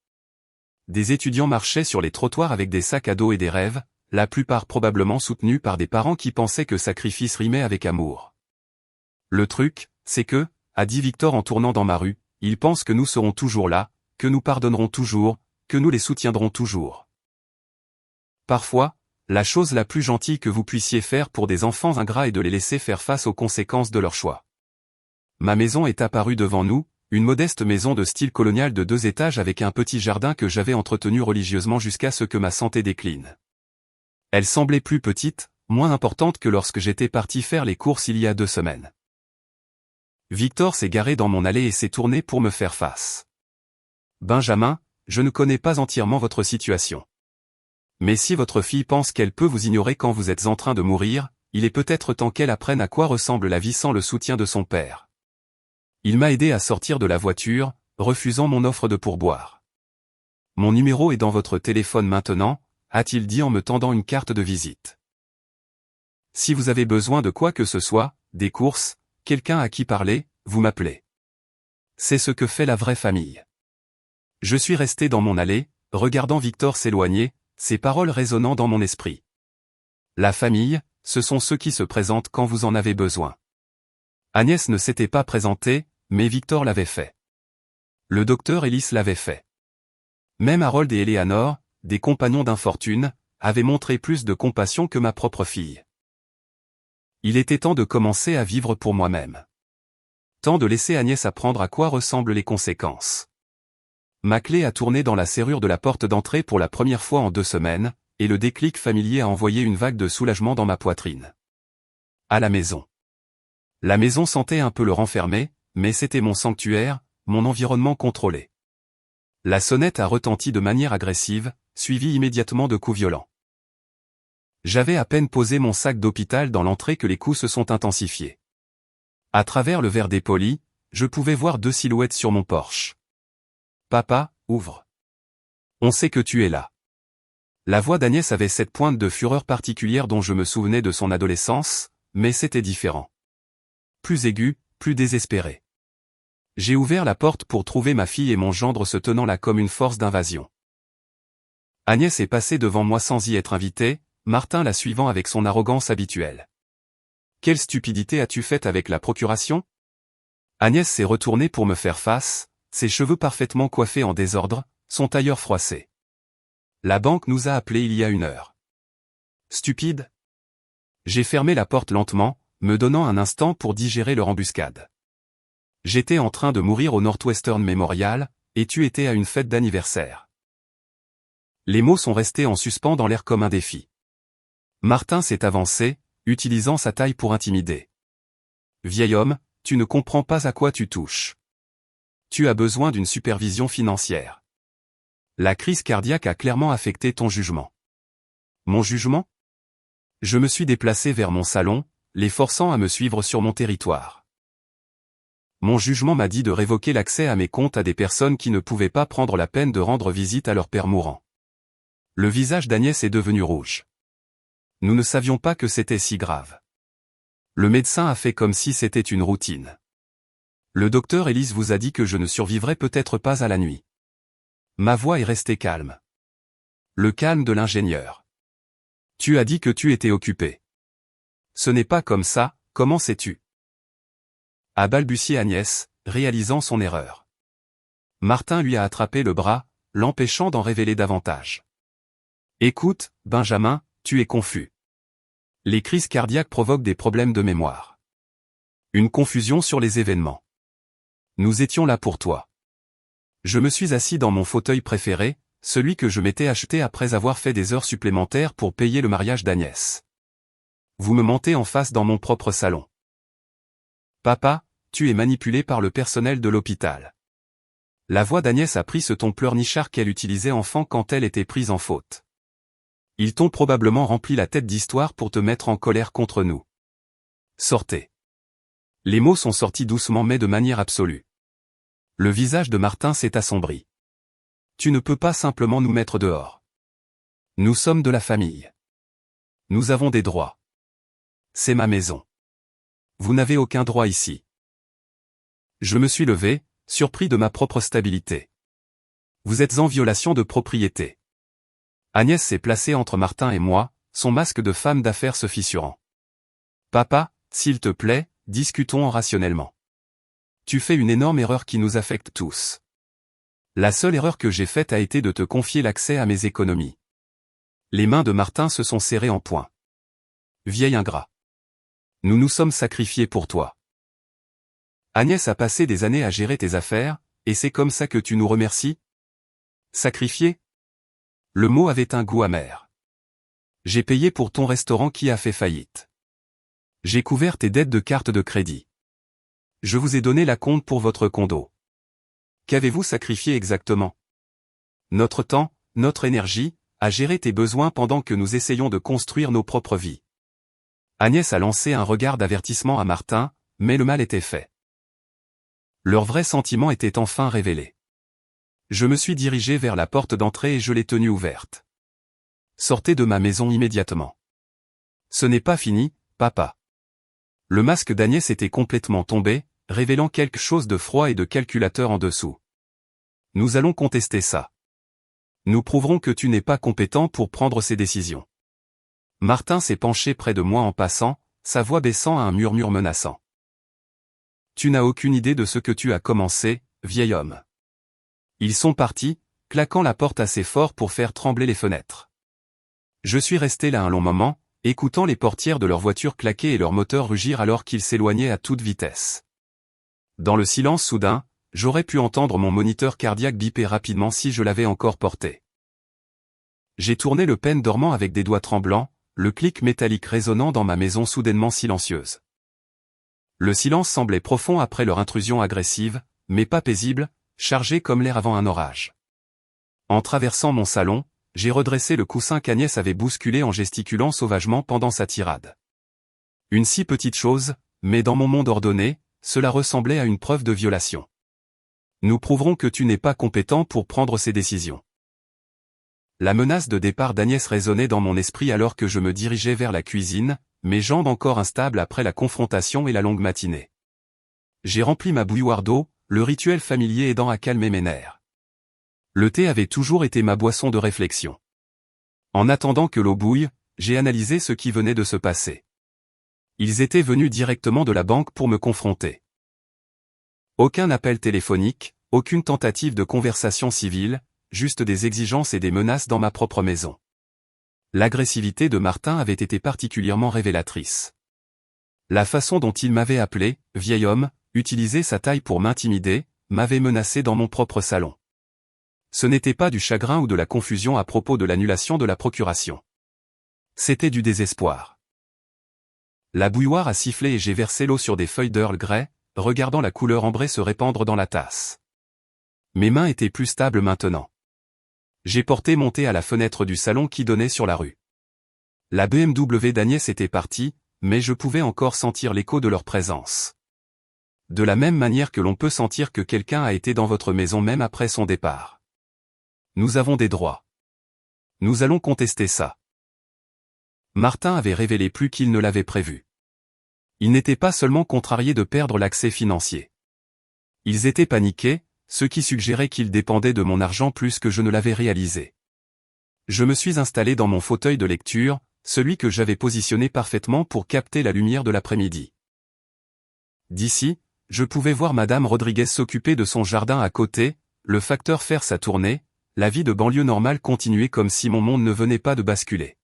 Des étudiants marchaient sur les trottoirs avec des sacs à dos et des rêves, la plupart probablement soutenus par des parents qui pensaient que sacrifice rimait avec amour. Le truc, c'est que, a dit Victor en tournant dans ma rue, ils pensent que nous serons toujours là, que nous pardonnerons toujours, que nous les soutiendrons toujours. Parfois, la chose la plus gentille que vous puissiez faire pour des enfants ingrats est de les laisser faire face aux conséquences de leur choix. Ma maison est apparue devant nous, une modeste maison de style colonial de 2 étages avec un petit jardin que j'avais entretenu religieusement jusqu'à ce que ma santé décline. Elle semblait plus petite, moins importante que lorsque j'étais parti faire les courses il y a 2 semaines. Victor s'est garé dans mon allée et s'est tourné pour me faire face. Benjamin, je ne connais pas entièrement votre situation. Mais si votre fille pense qu'elle peut vous ignorer quand vous êtes en train de mourir, il est peut-être temps qu'elle apprenne à quoi ressemble la vie sans le soutien de son père. Il m'a aidé à sortir de la voiture, refusant mon offre de pourboire. Mon numéro est dans votre téléphone maintenant, a-t-il dit en me tendant une carte de visite. Si vous avez besoin de quoi que ce soit, des courses, quelqu'un à qui parler, vous m'appelez. C'est ce que fait la vraie famille. Je suis resté dans mon allée, regardant Victor s'éloigner, ses paroles résonnant dans mon esprit. La famille, ce sont ceux qui se présentent quand vous en avez besoin. Agnès ne s'était pas présentée, mais Victor l'avait fait. Le docteur Ellis l'avait fait. Même Harold et Eleanor, des compagnons d'infortune, avaient montré plus de compassion que ma propre fille. Il était temps de commencer à vivre pour moi-même. Temps de laisser Agnès apprendre à quoi ressemblent les conséquences. Ma clé a tourné dans la serrure de la porte d'entrée pour la première fois en 2 semaines, et le déclic familier a envoyé une vague de soulagement dans ma poitrine. À la maison. La maison sentait un peu le renfermer, mais c'était mon sanctuaire, mon environnement contrôlé. La sonnette a retenti de manière agressive, suivie immédiatement de coups violents. J'avais à peine posé mon sac d'hôpital dans l'entrée que les coups se sont intensifiés. À travers le verre dépoli, je pouvais voir 2 silhouettes sur mon porche. Papa, ouvre. On sait que tu es là. La voix d'Agnès avait cette pointe de fureur particulière dont je me souvenais de son adolescence, mais c'était différent. Plus aigu, plus désespéré. J'ai ouvert la porte pour trouver ma fille et mon gendre se tenant là comme une force d'invasion. Agnès est passée devant moi sans y être invitée, Martin la suivant avec son arrogance habituelle. Quelle stupidité as-tu faite avec la procuration ? Agnès s'est retournée pour me faire face, ses cheveux parfaitement coiffés en désordre, son tailleur froissé. La banque nous a appelés il y a 1 heure. Stupide ? J'ai fermé la porte lentement, me donnant un instant pour digérer leur embuscade. J'étais en train de mourir au Northwestern Memorial, et tu étais à une fête d'anniversaire. Les mots sont restés en suspens dans l'air comme un défi. Martin s'est avancé, utilisant sa taille pour intimider. Vieil homme, tu ne comprends pas à quoi tu touches. Tu as besoin d'une supervision financière. La crise cardiaque a clairement affecté ton jugement. Mon jugement ? Je me suis déplacé vers mon salon, les forçant à me suivre sur mon territoire. Mon jugement m'a dit de révoquer l'accès à mes comptes à des personnes qui ne pouvaient pas prendre la peine de rendre visite à leur père mourant. Le visage d'Agnès est devenu rouge. Nous ne savions pas que c'était si grave. Le médecin a fait comme si c'était une routine. Le docteur Ellis vous a dit que je ne survivrais peut-être pas à la nuit. Ma voix est restée calme. Le calme de l'ingénieur. Tu as dit que tu étais occupé. Ce n'est pas comme ça, comment sais-tu ? A balbutié Agnès, réalisant son erreur. Martin lui a attrapé le bras, l'empêchant d'en révéler davantage. Écoute, Benjamin, tu es confus. Les crises cardiaques provoquent des problèmes de mémoire. Une confusion sur les événements. Nous étions là pour toi. Je me suis assis dans mon fauteuil préféré, celui que je m'étais acheté après avoir fait des heures supplémentaires pour payer le mariage d'Agnès. Vous me mentez en face dans mon propre salon. Papa, tu es manipulé par le personnel de l'hôpital. La voix d'Agnès a pris ce ton pleurnichard qu'elle utilisait enfant quand elle était prise en faute. Ils t'ont probablement rempli la tête d'histoires pour te mettre en colère contre nous. Sortez. Les mots sont sortis doucement mais de manière absolue. Le visage de Martin s'est assombri. Tu ne peux pas simplement nous mettre dehors. Nous sommes de la famille. Nous avons des droits. C'est ma maison. Vous n'avez aucun droit ici. Je me suis levé, surpris de ma propre stabilité. Vous êtes en violation de propriété. Agnès s'est placée entre Martin et moi, son masque de femme d'affaires se fissurant. Papa, s'il te plaît, discutons rationnellement. Tu fais une énorme erreur qui nous affecte tous. La seule erreur que j'ai faite a été de te confier l'accès à mes économies. Les mains de Martin se sont serrées en poing. Vieil ingrat. Nous nous sommes sacrifiés pour toi. Agnès a passé des années à gérer tes affaires, et c'est comme ça que tu nous remercies? Sacrifié? Le mot avait un goût amer. J'ai payé pour ton restaurant qui a fait faillite. J'ai couvert tes dettes de carte de crédit. Je vous ai donné la compte pour votre condo. Qu'avez-vous sacrifié exactement? Notre temps, notre énergie, à gérer tes besoins pendant que nous essayons de construire nos propres vies. Agnès a lancé un regard d'avertissement à Martin, mais le mal était fait. Leur vrai sentiment était enfin révélé. Je me suis dirigé vers la porte d'entrée et je l'ai tenue ouverte. Sortez de ma maison immédiatement. Ce n'est pas fini, papa. Le masque d'Agnès était complètement tombé, révélant quelque chose de froid et de calculateur en dessous. Nous allons contester ça. Nous prouverons que tu n'es pas compétent pour prendre ces décisions. Martin s'est penché près de moi en passant, sa voix baissant à un murmure menaçant. Tu n'as aucune idée de ce que tu as commencé, vieil homme. Ils sont partis, claquant la porte assez fort pour faire trembler les fenêtres. Je suis resté là un long moment, écoutant les portières de leur voiture claquer et leur moteur rugir alors qu'ils s'éloignaient à toute vitesse. Dans le silence soudain, j'aurais pu entendre mon moniteur cardiaque biper rapidement si je l'avais encore porté. J'ai tourné le pêne dormant avec des doigts tremblants, le clic métallique résonnant dans ma maison soudainement silencieuse. Le silence semblait profond après leur intrusion agressive, mais pas paisible, chargé comme l'air avant un orage. En traversant mon salon, j'ai redressé le coussin qu'Agnès avait bousculé en gesticulant sauvagement pendant sa tirade. Une si petite chose, mais dans mon monde ordonné, cela ressemblait à une preuve de violation. Nous prouverons que tu n'es pas compétent pour prendre ces décisions. La menace de départ d'Agnès résonnait dans mon esprit alors que je me dirigeais vers la cuisine, mes jambes encore instables après la confrontation et la longue matinée. J'ai rempli ma bouilloire d'eau, le rituel familier aidant à calmer mes nerfs. Le thé avait toujours été ma boisson de réflexion. En attendant que l'eau bouille, j'ai analysé ce qui venait de se passer. Ils étaient venus directement de la banque pour me confronter. Aucun appel téléphonique, aucune tentative de conversation civile, juste des exigences et des menaces dans ma propre maison. L'agressivité de Martin avait été particulièrement révélatrice. La façon dont il m'avait appelé, vieil homme, utilisé sa taille pour m'intimider, m'avait menacé dans mon propre salon. Ce n'était pas du chagrin ou de la confusion à propos de l'annulation de la procuration. C'était du désespoir. La bouilloire a sifflé et j'ai versé l'eau sur des feuilles d'Earl Grey, regardant la couleur ambrée se répandre dans la tasse. Mes mains étaient plus stables maintenant. J'ai porté mon thé à la fenêtre du salon qui donnait sur la rue. La BMW d'Agnès était partie, mais je pouvais encore sentir l'écho de leur présence. De la même manière que l'on peut sentir que quelqu'un a été dans votre maison même après son départ. Nous avons des droits. Nous allons contester ça. Martin avait révélé plus qu'il ne l'avait prévu. Ils n'étaient pas seulement contrariés de perdre l'accès financier. Ils étaient paniqués, ce qui suggérait qu'ils dépendaient de mon argent plus que je ne l'avais réalisé. Je me suis installé dans mon fauteuil de lecture, celui que j'avais positionné parfaitement pour capter la lumière de l'après-midi. D'ici, je pouvais voir Madame Rodriguez s'occuper de son jardin à côté, le facteur faire sa tournée, la vie de banlieue normale continuer comme si mon monde ne venait pas de basculer.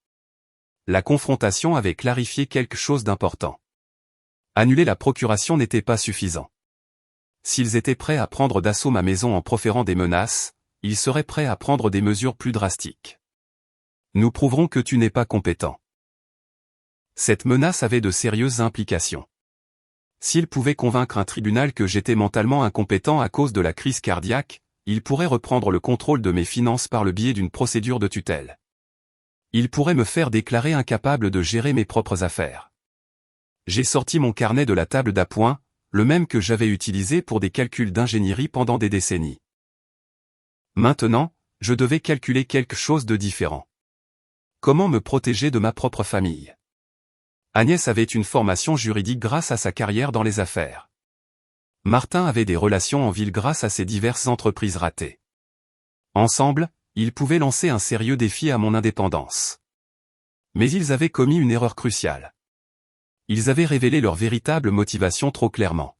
La confrontation avait clarifié quelque chose d'important. Annuler la procuration n'était pas suffisant. S'ils étaient prêts à prendre d'assaut ma maison en proférant des menaces, ils seraient prêts à prendre des mesures plus drastiques. Nous prouverons que tu n'es pas compétent. Cette menace avait de sérieuses implications. S'ils pouvaient convaincre un tribunal que j'étais mentalement incompétent à cause de la crise cardiaque, ils pourraient reprendre le contrôle de mes finances par le biais d'une procédure de tutelle. Ils pourraient me faire déclarer incapable de gérer mes propres affaires. J'ai sorti mon carnet de la table d'appoint, le même que j'avais utilisé pour des calculs d'ingénierie pendant des décennies. Maintenant, je devais calculer quelque chose de différent. Comment me protéger de ma propre famille? Agnès avait une formation juridique grâce à sa carrière dans les affaires. Martin avait des relations en ville grâce à ses diverses entreprises ratées. Ensemble, ils pouvaient lancer un sérieux défi à mon indépendance. Mais ils avaient commis une erreur cruciale. Ils avaient révélé leur véritable motivation trop clairement.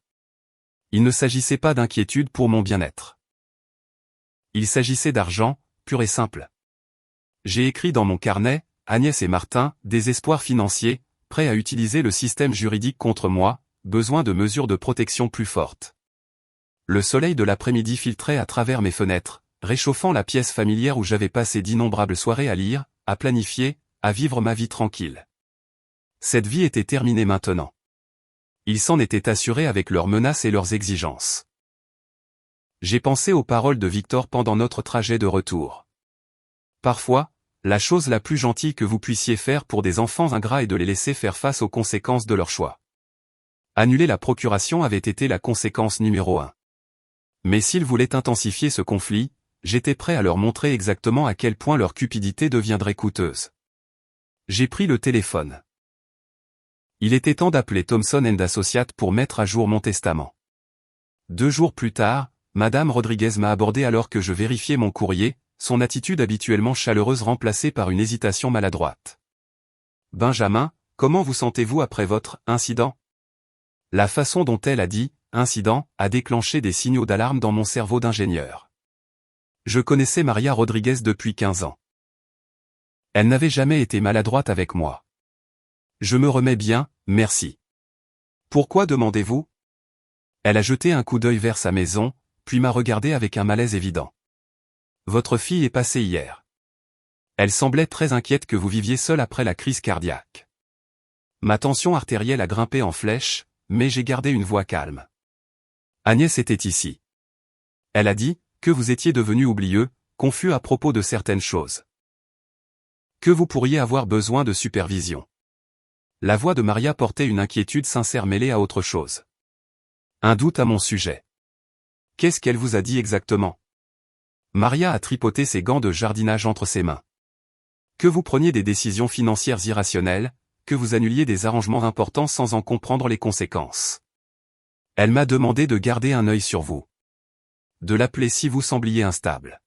Il ne s'agissait pas d'inquiétude pour mon bien-être. Il s'agissait d'argent, pur et simple. J'ai écrit dans mon carnet, Agnès et Martin, désespoir financier, prêt à utiliser le système juridique contre moi, besoin de mesures de protection plus fortes. Le soleil de l'après-midi filtrait à travers mes fenêtres, réchauffant la pièce familière où j'avais passé d'innombrables soirées à lire, à planifier, à vivre ma vie tranquille. Cette vie était terminée maintenant. Ils s'en étaient assurés avec leurs menaces et leurs exigences. J'ai pensé aux paroles de Victor pendant notre trajet de retour. Parfois, la chose la plus gentille que vous puissiez faire pour des enfants ingrats est de les laisser faire face aux conséquences de leur choix. Annuler la procuration avait été la conséquence numéro 1. Mais s'ils voulaient intensifier ce conflit, j'étais prêt à leur montrer exactement à quel point leur cupidité deviendrait coûteuse. J'ai pris le téléphone. Il était temps d'appeler Thomson & Associates pour mettre à jour mon testament. 2 jours plus tard, Madame Rodriguez m'a abordé alors que je vérifiais mon courrier, son attitude habituellement chaleureuse remplacée par une hésitation maladroite. « Benjamin, comment vous sentez-vous après votre incident ?» La façon dont elle a dit « incident » a déclenché des signaux d'alarme dans mon cerveau d'ingénieur. Je connaissais Maria Rodriguez depuis 15 ans. Elle n'avait jamais été maladroite avec moi. Je me remets bien, merci. Pourquoi demandez-vous? Elle a jeté un coup d'œil vers sa maison, puis m'a regardé avec un malaise évident. Votre fille est passée hier. Elle semblait très inquiète que vous viviez seul après la crise cardiaque. Ma tension artérielle a grimpé en flèche, mais j'ai gardé une voix calme. Agnès était ici. Elle a dit que vous étiez devenu oublieux, confus à propos de certaines choses. Que vous pourriez avoir besoin de supervision. La voix de Maria portait une inquiétude sincère mêlée à autre chose. Un doute à mon sujet. Qu'est-ce qu'elle vous a dit exactement? Maria a tripoté ses gants de jardinage entre ses mains. Que vous preniez des décisions financières irrationnelles, que vous annuliez des arrangements importants sans en comprendre les conséquences. Elle m'a demandé de garder un œil sur vous. De l'appeler si vous sembliez instable.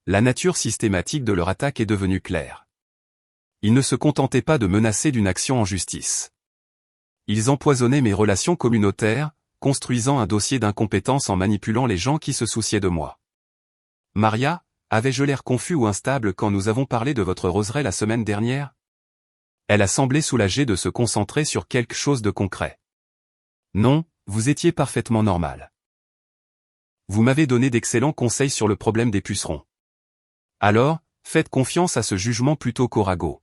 La nature systématique de leur attaque est devenue claire. Ils ne se contentaient pas de menacer d'une action en justice. Ils empoisonnaient mes relations communautaires, construisant un dossier d'incompétence en manipulant les gens qui se souciaient de moi. Maria, avais-je l'air confus ou instable quand nous avons parlé de votre roseraie la semaine dernière? Elle a semblé soulagée de se concentrer sur quelque chose de concret. Non, vous étiez parfaitement normal. Vous m'avez donné d'excellents conseils sur le problème des pucerons. Alors, faites confiance à ce jugement plutôt qu'au ragot.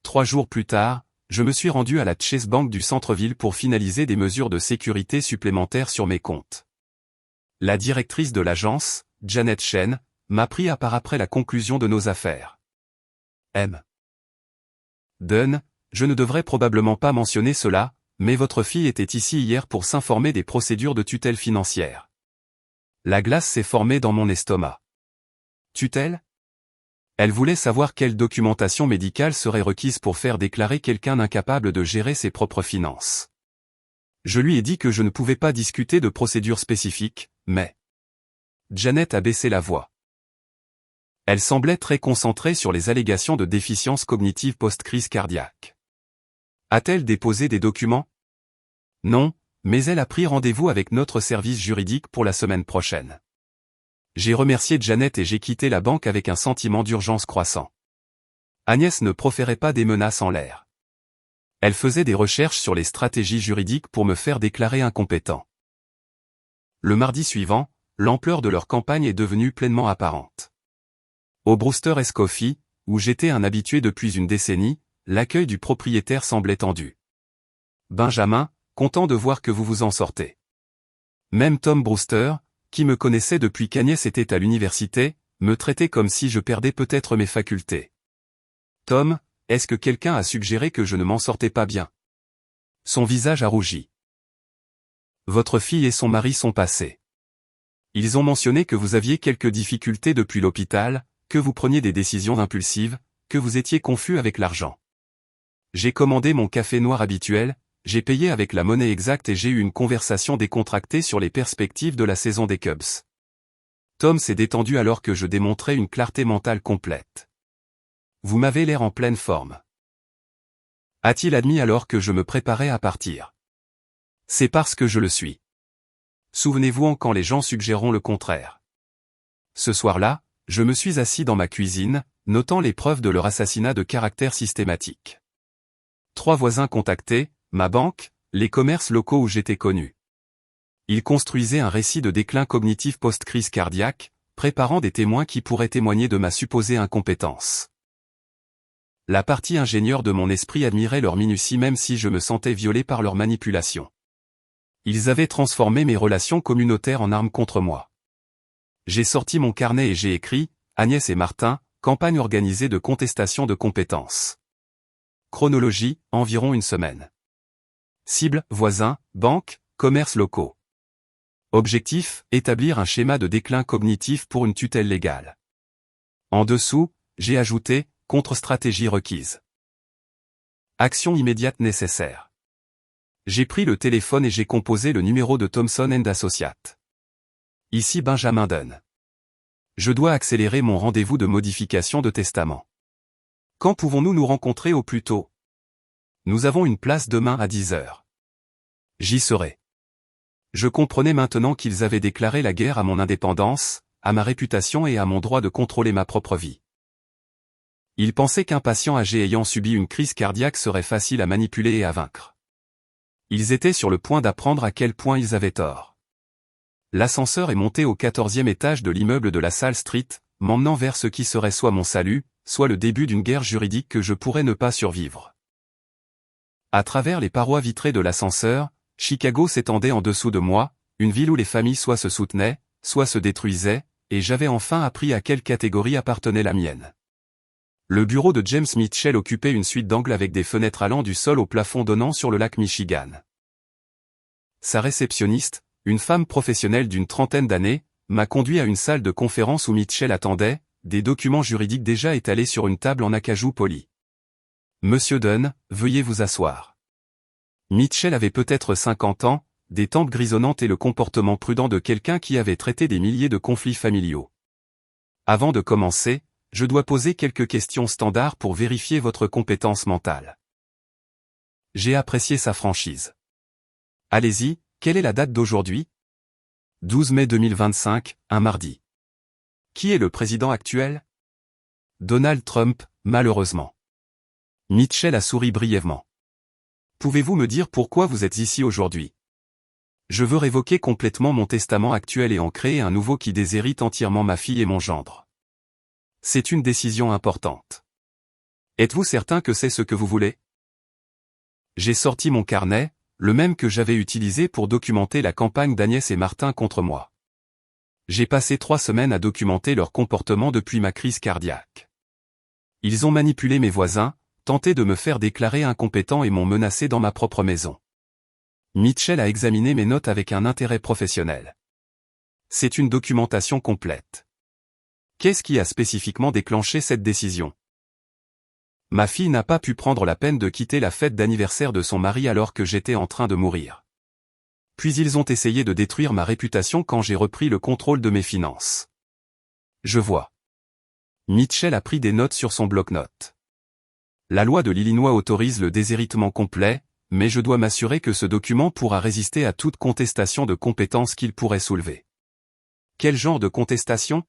3 jours plus tard, je me suis rendu à la Chase Bank du centre-ville pour finaliser des mesures de sécurité supplémentaires sur mes comptes. La directrice de l'agence, Janet Chen, m'a pris à part après la conclusion de nos affaires. M. Dunn, je ne devrais probablement pas mentionner cela, mais votre fille était ici hier pour s'informer des procédures de tutelle financière. La glace s'est formée dans mon estomac. Tutelle? Elle voulait savoir quelle documentation médicale serait requise pour faire déclarer quelqu'un incapable de gérer ses propres finances. Je lui ai dit que je ne pouvais pas discuter de procédures spécifiques, mais... Janet a baissé la voix. Elle semblait très concentrée sur les allégations de déficience cognitive post-crise cardiaque. A-t-elle déposé des documents? Non, mais elle a pris rendez-vous avec notre service juridique pour la semaine prochaine. J'ai remercié Janet et j'ai quitté la banque avec un sentiment d'urgence croissant. Agnès ne proférait pas des menaces en l'air. Elle faisait des recherches sur les stratégies juridiques pour me faire déclarer incompétent. Le mardi suivant, l'ampleur de leur campagne est devenue pleinement apparente. Au Brewster Coffee, où j'étais un habitué depuis une décennie, l'accueil du propriétaire semblait tendu. Benjamin, content de voir que vous vous en sortez. Même Tom Brewster, qui me connaissait depuis qu'Agnès était à l'université, me traitait comme si je perdais peut-être mes facultés. Tom, est-ce que quelqu'un a suggéré que je ne m'en sortais pas bien? Son visage a rougi. Votre fille et son mari sont passés. Ils ont mentionné que vous aviez quelques difficultés depuis l'hôpital, que vous preniez des décisions impulsives, que vous étiez confus avec l'argent. J'ai commandé mon café noir habituel, j'ai payé avec la monnaie exacte et j'ai eu une conversation décontractée sur les perspectives de la saison des Cubs. Tom s'est détendu alors que je démontrais une clarté mentale complète. Vous m'avez l'air en pleine forme. A-t-il admis alors que je me préparais à partir. C'est parce que je le suis. Souvenez-vous quand les gens suggéreront le contraire. Ce soir-là, je me suis assis dans ma cuisine, notant les preuves de leur assassinat de caractère systématique. 3 voisins contactés, ma banque, les commerces locaux où j'étais connu. Ils construisaient un récit de déclin cognitif post-crise cardiaque, préparant des témoins qui pourraient témoigner de ma supposée incompétence. La partie ingénieure de mon esprit admirait leur minutie même si je me sentais violé par leur manipulation. Ils avaient transformé mes relations communautaires en armes contre moi. J'ai sorti mon carnet et j'ai écrit, Agnès et Martin, campagne organisée de contestation de compétences. Chronologie, environ 1 semaine. Cible, voisins, banques, commerces locaux. Objectif, établir un schéma de déclin cognitif pour une tutelle légale. En dessous, j'ai ajouté, contre-stratégie requise. Action immédiate nécessaire. J'ai pris le téléphone et j'ai composé le numéro de Thomson & Associates. Ici Benjamin Dunn. Je dois accélérer mon rendez-vous de modification de testament. Quand pouvons-nous nous rencontrer au plus tôt? Nous avons une place demain à 10 heures. J'y serai. Je comprenais maintenant qu'ils avaient déclaré la guerre à mon indépendance, à ma réputation et à mon droit de contrôler ma propre vie. Ils pensaient qu'un patient âgé ayant subi une crise cardiaque serait facile à manipuler et à vaincre. Ils étaient sur le point d'apprendre à quel point ils avaient tort. L'ascenseur est monté au 14e étage de l'immeuble de la Salle Street, m'emmenant vers ce qui serait soit mon salut, soit le début d'une guerre juridique que je pourrais ne pas survivre. À travers les parois vitrées de l'ascenseur, Chicago s'étendait en dessous de moi, une ville où les familles soit se soutenaient, soit se détruisaient, et j'avais enfin appris à quelle catégorie appartenait la mienne. Le bureau de James Mitchell occupait une suite d'angles avec des fenêtres allant du sol au plafond donnant sur le lac Michigan. Sa réceptionniste, une femme professionnelle d'une 30aine d'années, m'a conduit à une salle de conférence où Mitchell attendait, des documents juridiques déjà étalés sur une table en acajou poli. Monsieur Dunn, veuillez vous asseoir. Mitchell avait peut-être 50 ans, des tempes grisonnantes et le comportement prudent de quelqu'un qui avait traité des milliers de conflits familiaux. Avant de commencer, je dois poser quelques questions standards pour vérifier votre compétence mentale. J'ai apprécié sa franchise. Allez-y, quelle est la date d'aujourd'hui? 12 mai 2025, un mardi. Qui est le président actuel? Donald Trump, malheureusement. Mitchell a souri brièvement. Pouvez-vous me dire pourquoi vous êtes ici aujourd'hui? Je veux révoquer complètement mon testament actuel et en créer un nouveau qui déshérite entièrement ma fille et mon gendre. C'est une décision importante. Êtes-vous certain que c'est ce que vous voulez? J'ai sorti mon carnet, le même que j'avais utilisé pour documenter la campagne d'Agnès et Martin contre moi. J'ai passé 3 semaines à documenter leur comportement depuis ma crise cardiaque. Ils ont manipulé mes voisins, tenté de me faire déclarer incompétent et m'ont menacé dans ma propre maison. Mitchell a examiné mes notes avec un intérêt professionnel. C'est une documentation complète. Qu'est-ce qui a spécifiquement déclenché cette décision? Ma fille n'a pas pu prendre la peine de quitter la fête d'anniversaire de son mari alors que j'étais en train de mourir. Puis ils ont essayé de détruire ma réputation quand j'ai repris le contrôle de mes finances. Je vois. Mitchell a pris des notes sur son bloc-notes. La loi de l'Illinois autorise le déshéritement complet, mais je dois m'assurer que ce document pourra résister à toute contestation de compétences qu'il pourrait soulever. Quel genre de contestation?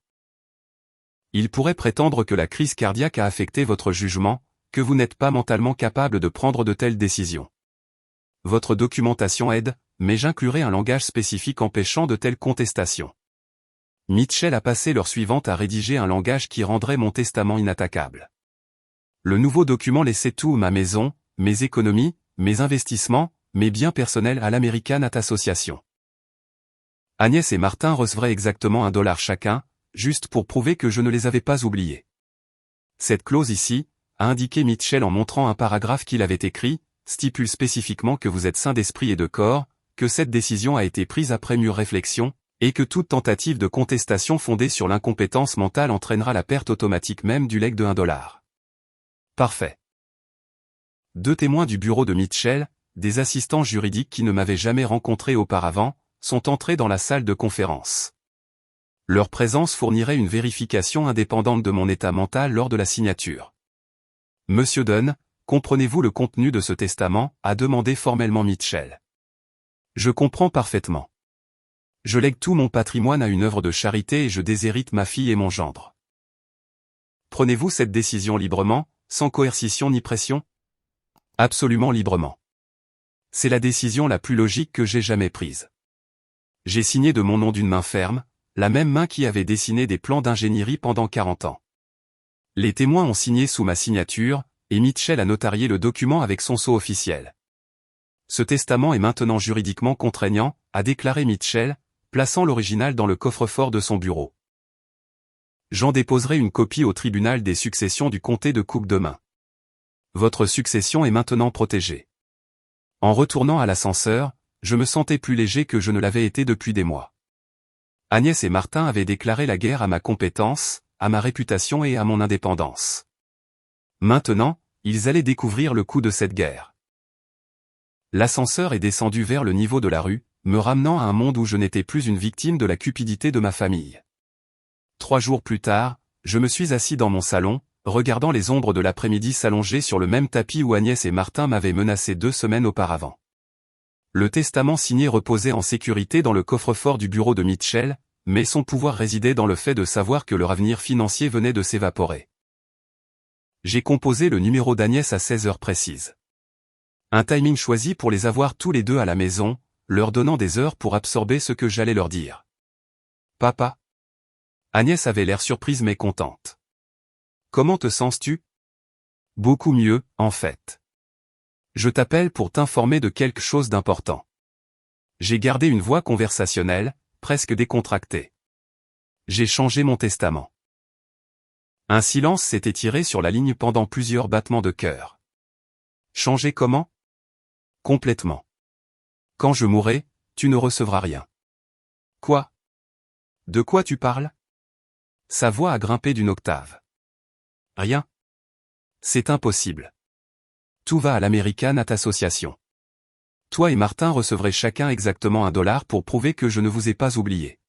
Il pourrait prétendre que la crise cardiaque a affecté votre jugement, que vous n'êtes pas mentalement capable de prendre de telles décisions. Votre documentation aide, mais j'inclurai un langage spécifique empêchant de telles contestations. Mitchell a passé l'heure suivante à rédiger un langage qui rendrait mon testament inattaquable. Le nouveau document laissait tout, ma maison, mes économies, mes investissements, mes biens personnels à l'American Heart Association. Agnès et Martin recevraient exactement $1 chacun, juste pour prouver que je ne les avais pas oubliés. Cette clause ici, a indiqué Mitchell en montrant un paragraphe qu'il avait écrit, stipule spécifiquement que vous êtes sain d'esprit et de corps, que cette décision a été prise après mûre réflexion, Et que toute tentative de contestation fondée sur l'incompétence mentale entraînera la perte automatique même du legs de $1. Parfait. 2 témoins du bureau de Mitchell, des assistants juridiques qui ne m'avaient jamais rencontré auparavant, sont entrés dans la salle de conférence. Leur présence fournirait une vérification indépendante de mon état mental lors de la signature. Monsieur Dunn, comprenez-vous le contenu de ce testament, a demandé formellement Mitchell. Je comprends parfaitement. Je lègue tout mon patrimoine à une œuvre de charité et je déshérite ma fille et mon gendre. Prenez-vous cette décision librement, sans coercition ni pression? Absolument librement. C'est la décision la plus logique que j'ai jamais prise. J'ai signé de mon nom d'une main ferme, la même main qui avait dessiné des plans d'ingénierie pendant 40 ans. Les témoins ont signé sous ma signature, et Mitchell a notarié le document avec son sceau officiel. Ce testament est maintenant juridiquement contraignant, a déclaré Mitchell, plaçant l'original dans le coffre-fort de son bureau. J'en déposerai une copie au tribunal des successions du comté de Cook demain. Votre succession est maintenant protégée. En retournant à l'ascenseur, je me sentais plus léger que je ne l'avais été depuis des mois. Agnès et Martin avaient déclaré la guerre à ma compétence, à ma réputation et à mon indépendance. Maintenant, ils allaient découvrir le coût de cette guerre. L'ascenseur est descendu vers le niveau de la rue, me ramenant à un monde où je n'étais plus une victime de la cupidité de ma famille. 3 jours plus tard, je me suis assis dans mon salon, regardant les ombres de l'après-midi s'allonger sur le même tapis où Agnès et Martin m'avaient menacé 2 semaines auparavant. Le testament signé reposait en sécurité dans le coffre-fort du bureau de Mitchell, mais son pouvoir résidait dans le fait de savoir que leur avenir financier venait de s'évaporer. J'ai composé le numéro d'Agnès à 16 heures précises. Un timing choisi pour les avoir tous les deux à la maison, leur donnant des heures pour absorber ce que j'allais leur dire. Papa. Agnès avait l'air surprise mais contente. Comment te sens-tu? Beaucoup mieux, en fait. Je t'appelle pour t'informer de quelque chose d'important. J'ai gardé une voix conversationnelle, presque décontractée. J'ai changé mon testament. Un silence s'est étiré sur la ligne pendant plusieurs battements de cœur. Changer comment? Complètement. Quand je mourrai, tu ne recevras rien. Quoi? De quoi tu parles? Sa voix a grimpé d'une octave. Rien. C'est impossible. Tout va à l'américaine at association. Toi et Martin recevrez chacun exactement $1 pour prouver que je ne vous ai pas oublié.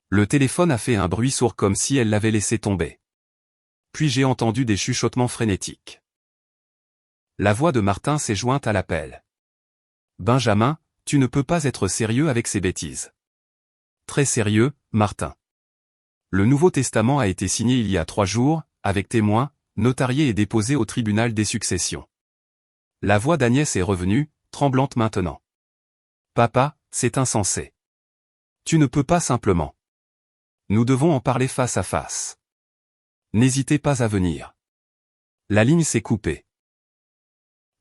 Le téléphone a fait un bruit sourd comme si elle l'avait laissé tomber. Puis j'ai entendu des chuchotements frénétiques. La voix de Martin s'est jointe à l'appel. Benjamin, tu ne peux pas être sérieux avec ces bêtises. Très sérieux, Martin. Le Nouveau Testament a été signé il y a 3 jours, avec témoins, notarié et déposé au tribunal des successions. La voix d'Agnès est revenue, tremblante maintenant. Papa, c'est insensé. Tu ne peux pas simplement. Nous devons en parler face à face. N'hésitez pas à venir. La ligne s'est coupée.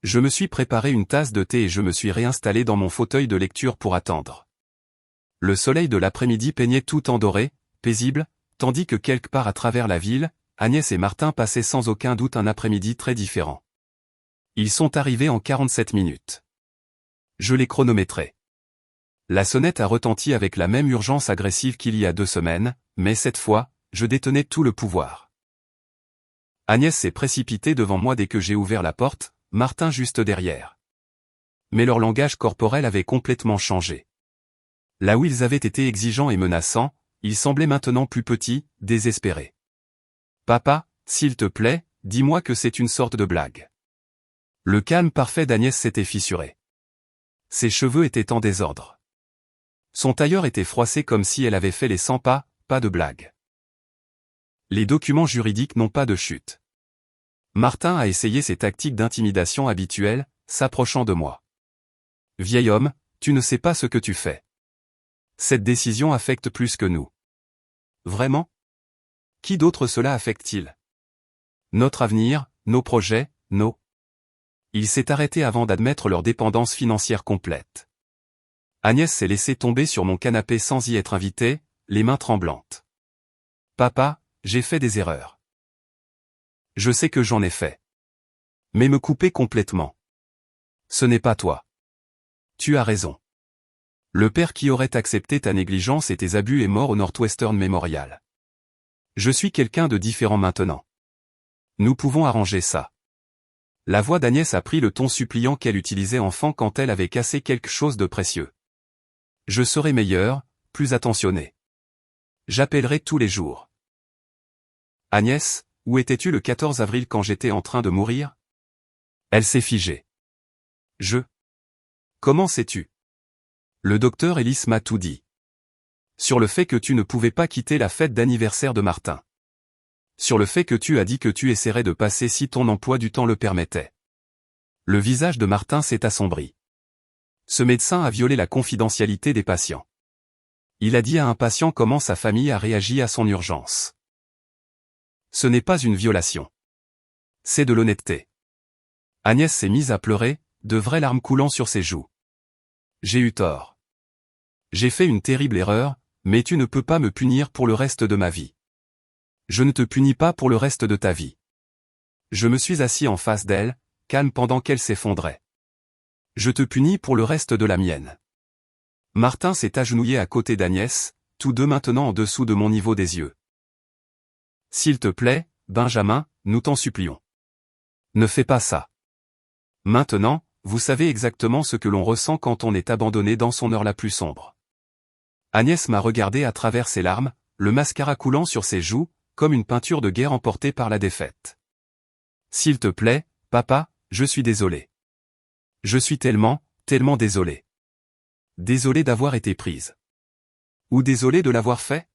Je me suis préparé une tasse de thé et je me suis réinstallé dans mon fauteuil de lecture pour attendre. Le soleil de l'après-midi peignait tout en doré, paisible, tandis que quelque part à travers la ville, Agnès et Martin passaient sans aucun doute un après-midi très différent. Ils sont arrivés en 47 minutes. Je les chronométrais. La sonnette a retenti avec la même urgence agressive qu'il y a 2 semaines, mais cette fois, je détenais tout le pouvoir. Agnès s'est précipitée devant moi dès que j'ai ouvert la porte, Martin juste derrière. Mais leur langage corporel avait complètement changé. Là où ils avaient été exigeants et menaçants, ils semblaient maintenant plus petits, désespérés. Papa, s'il te plaît, dis-moi que c'est une sorte de blague. Le calme parfait d'Agnès s'était fissuré. Ses cheveux étaient en désordre. Son tailleur était froissé comme si elle avait fait les 100 pas, pas de blague. Les documents juridiques n'ont pas de chute. Martin a essayé ses tactiques d'intimidation habituelles, s'approchant de moi. Vieil homme, tu ne sais pas ce que tu fais. Cette décision affecte plus que nous. Vraiment? Qui d'autre cela affecte-t-il? Notre avenir, nos projets, nos... Il s'est arrêté avant d'admettre leur dépendance financière complète. Agnès s'est laissée tomber sur mon canapé sans y être invitée, les mains tremblantes. Papa, j'ai fait des erreurs. Je sais que j'en ai fait. Mais me couper complètement. Ce n'est pas toi. Tu as raison. Le père qui aurait accepté ta négligence et tes abus est mort au Northwestern Memorial. Je suis quelqu'un de différent maintenant. Nous pouvons arranger ça. La voix d'Agnès a pris le ton suppliant qu'elle utilisait enfant quand elle avait cassé quelque chose de précieux. Je serai meilleur, plus attentionné. J'appellerai tous les jours. Agnès, où étais-tu le 14 avril quand j'étais en train de mourir? Elle s'est figée. Comment sais-tu? Le docteur Ellis m'a tout dit. Sur le fait que tu ne pouvais pas quitter la fête d'anniversaire de Martin. Sur le fait que tu as dit que tu essaierais de passer si ton emploi du temps le permettait. Le visage de Martin s'est assombri. Ce médecin a violé la confidentialité des patients. Il a dit à un patient comment sa famille a réagi à son urgence. Ce n'est pas une violation. C'est de l'honnêteté. Agnès s'est mise à pleurer, de vraies larmes coulant sur ses joues. J'ai eu tort. J'ai fait une terrible erreur, mais tu ne peux pas me punir pour le reste de ma vie. Je ne te punis pas pour le reste de ta vie. Je me suis assis en face d'elle, calme pendant qu'elle s'effondrait. Je te punis pour le reste de la mienne. Martin s'est agenouillé à côté d'Agnès, tous deux maintenant en dessous de mon niveau des yeux. S'il te plaît, Benjamin, nous t'en supplions. Ne fais pas ça. Maintenant, vous savez exactement ce que l'on ressent quand on est abandonné dans son heure la plus sombre. Agnès m'a regardé à travers ses larmes, le mascara coulant sur ses joues, comme une peinture de guerre emportée par la défaite. S'il te plaît, papa, je suis désolé. Je suis tellement désolé. Désolé d'avoir été prise. Ou désolé de l'avoir fait?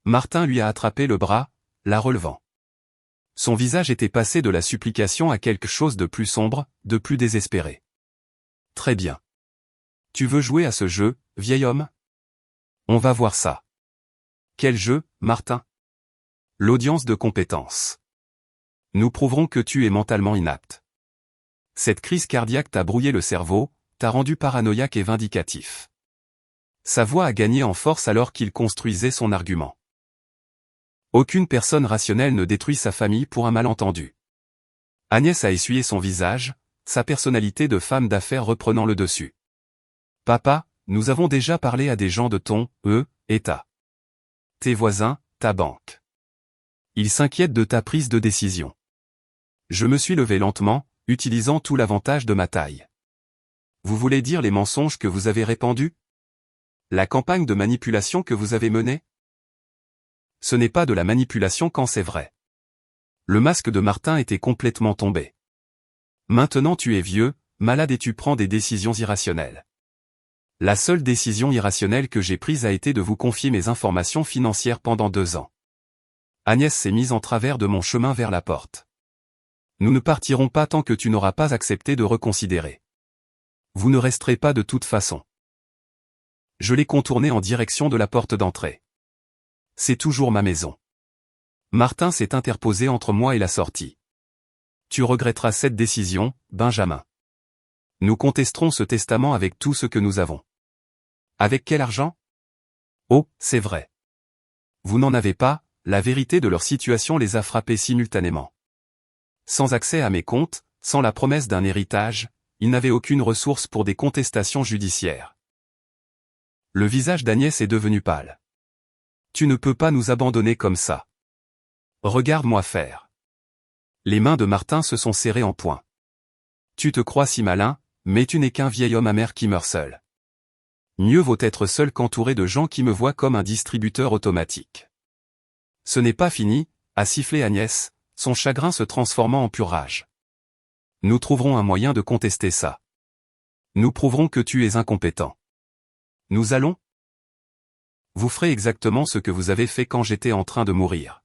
Martin lui a attrapé le bras, la relevant. Son visage était passé de la supplication à quelque chose de plus sombre, de plus désespéré. Très bien. Tu veux jouer à ce jeu, vieil homme? On va voir ça. Quel jeu, Martin? L'audience de compétence. Nous prouverons que tu es mentalement inapte. Cette crise cardiaque t'a brouillé le cerveau, t'a rendu paranoïaque et vindicatif. Sa voix a gagné en force alors qu'il construisait son argument. Aucune personne rationnelle ne détruit sa famille pour un malentendu. Agnès a essuyé son visage, sa personnalité de femme d'affaires reprenant le dessus. Papa, nous avons déjà parlé à des gens de ton, état. Tes voisins, ta banque. Ils s'inquiètent de ta prise de décision. Je me suis levé lentement, utilisant tout l'avantage de ma taille. Vous voulez dire les mensonges que vous avez répandus? La campagne de manipulation que vous avez menée? Ce n'est pas de la manipulation quand c'est vrai. Le masque de Martin était complètement tombé. Maintenant tu es vieux, malade et tu prends des décisions irrationnelles. La seule décision irrationnelle que j'ai prise a été de vous confier mes informations financières pendant 2 ans. Agnès s'est mise en travers de mon chemin vers la porte. Nous ne partirons pas tant que tu n'auras pas accepté de reconsidérer. Vous ne resterez pas de toute façon. Je l'ai contourné en direction de la porte d'entrée. C'est toujours ma maison. Martin s'est interposé entre moi et la sortie. Tu regretteras cette décision, Benjamin. Nous contesterons ce testament avec tout ce que nous avons. Avec quel argent? Oh, c'est vrai. Vous n'en avez pas, la vérité de leur situation les a frappés simultanément. Sans accès à mes comptes, sans la promesse d'un héritage, ils n'avaient aucune ressource pour des contestations judiciaires. Le visage d'Agnès est devenu pâle. Tu ne peux pas nous abandonner comme ça. Regarde-moi faire. Les mains de Martin se sont serrées en poing. Tu te crois si malin, mais tu n'es qu'un vieil homme amer qui meurt seul. Mieux vaut être seul qu'entouré de gens qui me voient comme un distributeur automatique. Ce n'est pas fini, a sifflé Agnès, son chagrin se transformant en pure rage. Nous trouverons un moyen de contester ça. Nous prouverons que tu es incompétent. Nous allons? Vous ferez exactement ce que vous avez fait quand j'étais en train de mourir.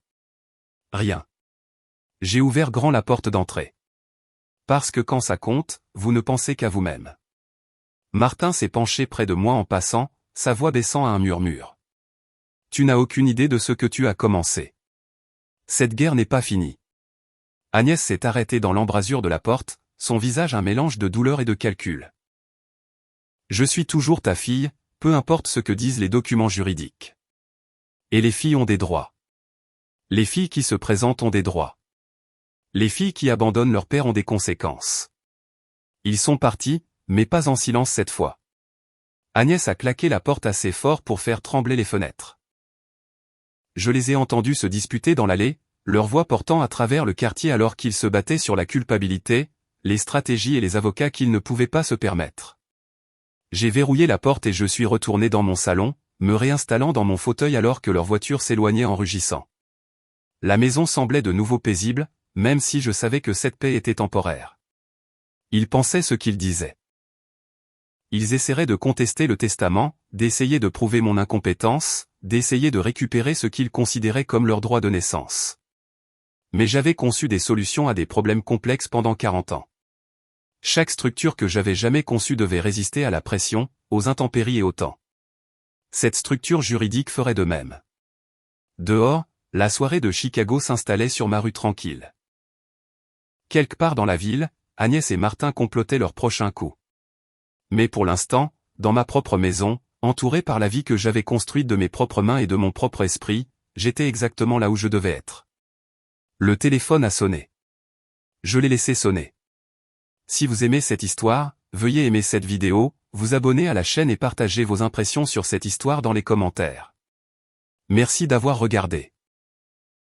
Rien. J'ai ouvert grand la porte d'entrée. Parce que quand ça compte, vous ne pensez qu'à vous-même. Martin s'est penché près de moi en passant, sa voix baissant à un murmure. Tu n'as aucune idée de ce que tu as commencé. Cette guerre n'est pas finie. Agnès s'est arrêtée dans l'embrasure de la porte, son visage un mélange de douleur et de calcul. Je suis toujours ta fille, peu importe ce que disent les documents juridiques. Et les filles ont des droits. Les filles qui se présentent ont des droits. Les filles qui abandonnent leur père ont des conséquences. Ils sont partis, mais pas en silence cette fois. Agnès a claqué la porte assez fort pour faire trembler les fenêtres. Je les ai entendus se disputer dans l'allée, leur voix portant à travers le quartier alors qu'ils se battaient sur la culpabilité, les stratégies et les avocats qu'ils ne pouvaient pas se permettre. J'ai verrouillé la porte et je suis retourné dans mon salon, me réinstallant dans mon fauteuil alors que leur voiture s'éloignait en rugissant. La maison semblait de nouveau paisible, même si je savais que cette paix était temporaire. Ils pensaient ce qu'ils disaient. Ils essaieraient de contester le testament, d'essayer de prouver mon incompétence, d'essayer de récupérer ce qu'ils considéraient comme leur droit de naissance. Mais j'avais conçu des solutions à des problèmes complexes pendant 40 ans. Chaque structure que j'avais jamais conçue devait résister à la pression, aux intempéries et au temps. Cette structure juridique ferait de même. Dehors, la soirée de Chicago s'installait sur ma rue tranquille. Quelque part dans la ville, Agnès et Martin complotaient leur prochain coup. Mais pour l'instant, dans ma propre maison, entouré par la vie que j'avais construite de mes propres mains et de mon propre esprit, j'étais exactement là où je devais être. Le téléphone a sonné. Je l'ai laissé sonner. Si vous aimez cette histoire, veuillez aimer cette vidéo, vous abonner à la chaîne et partager vos impressions sur cette histoire dans les commentaires. Merci d'avoir regardé.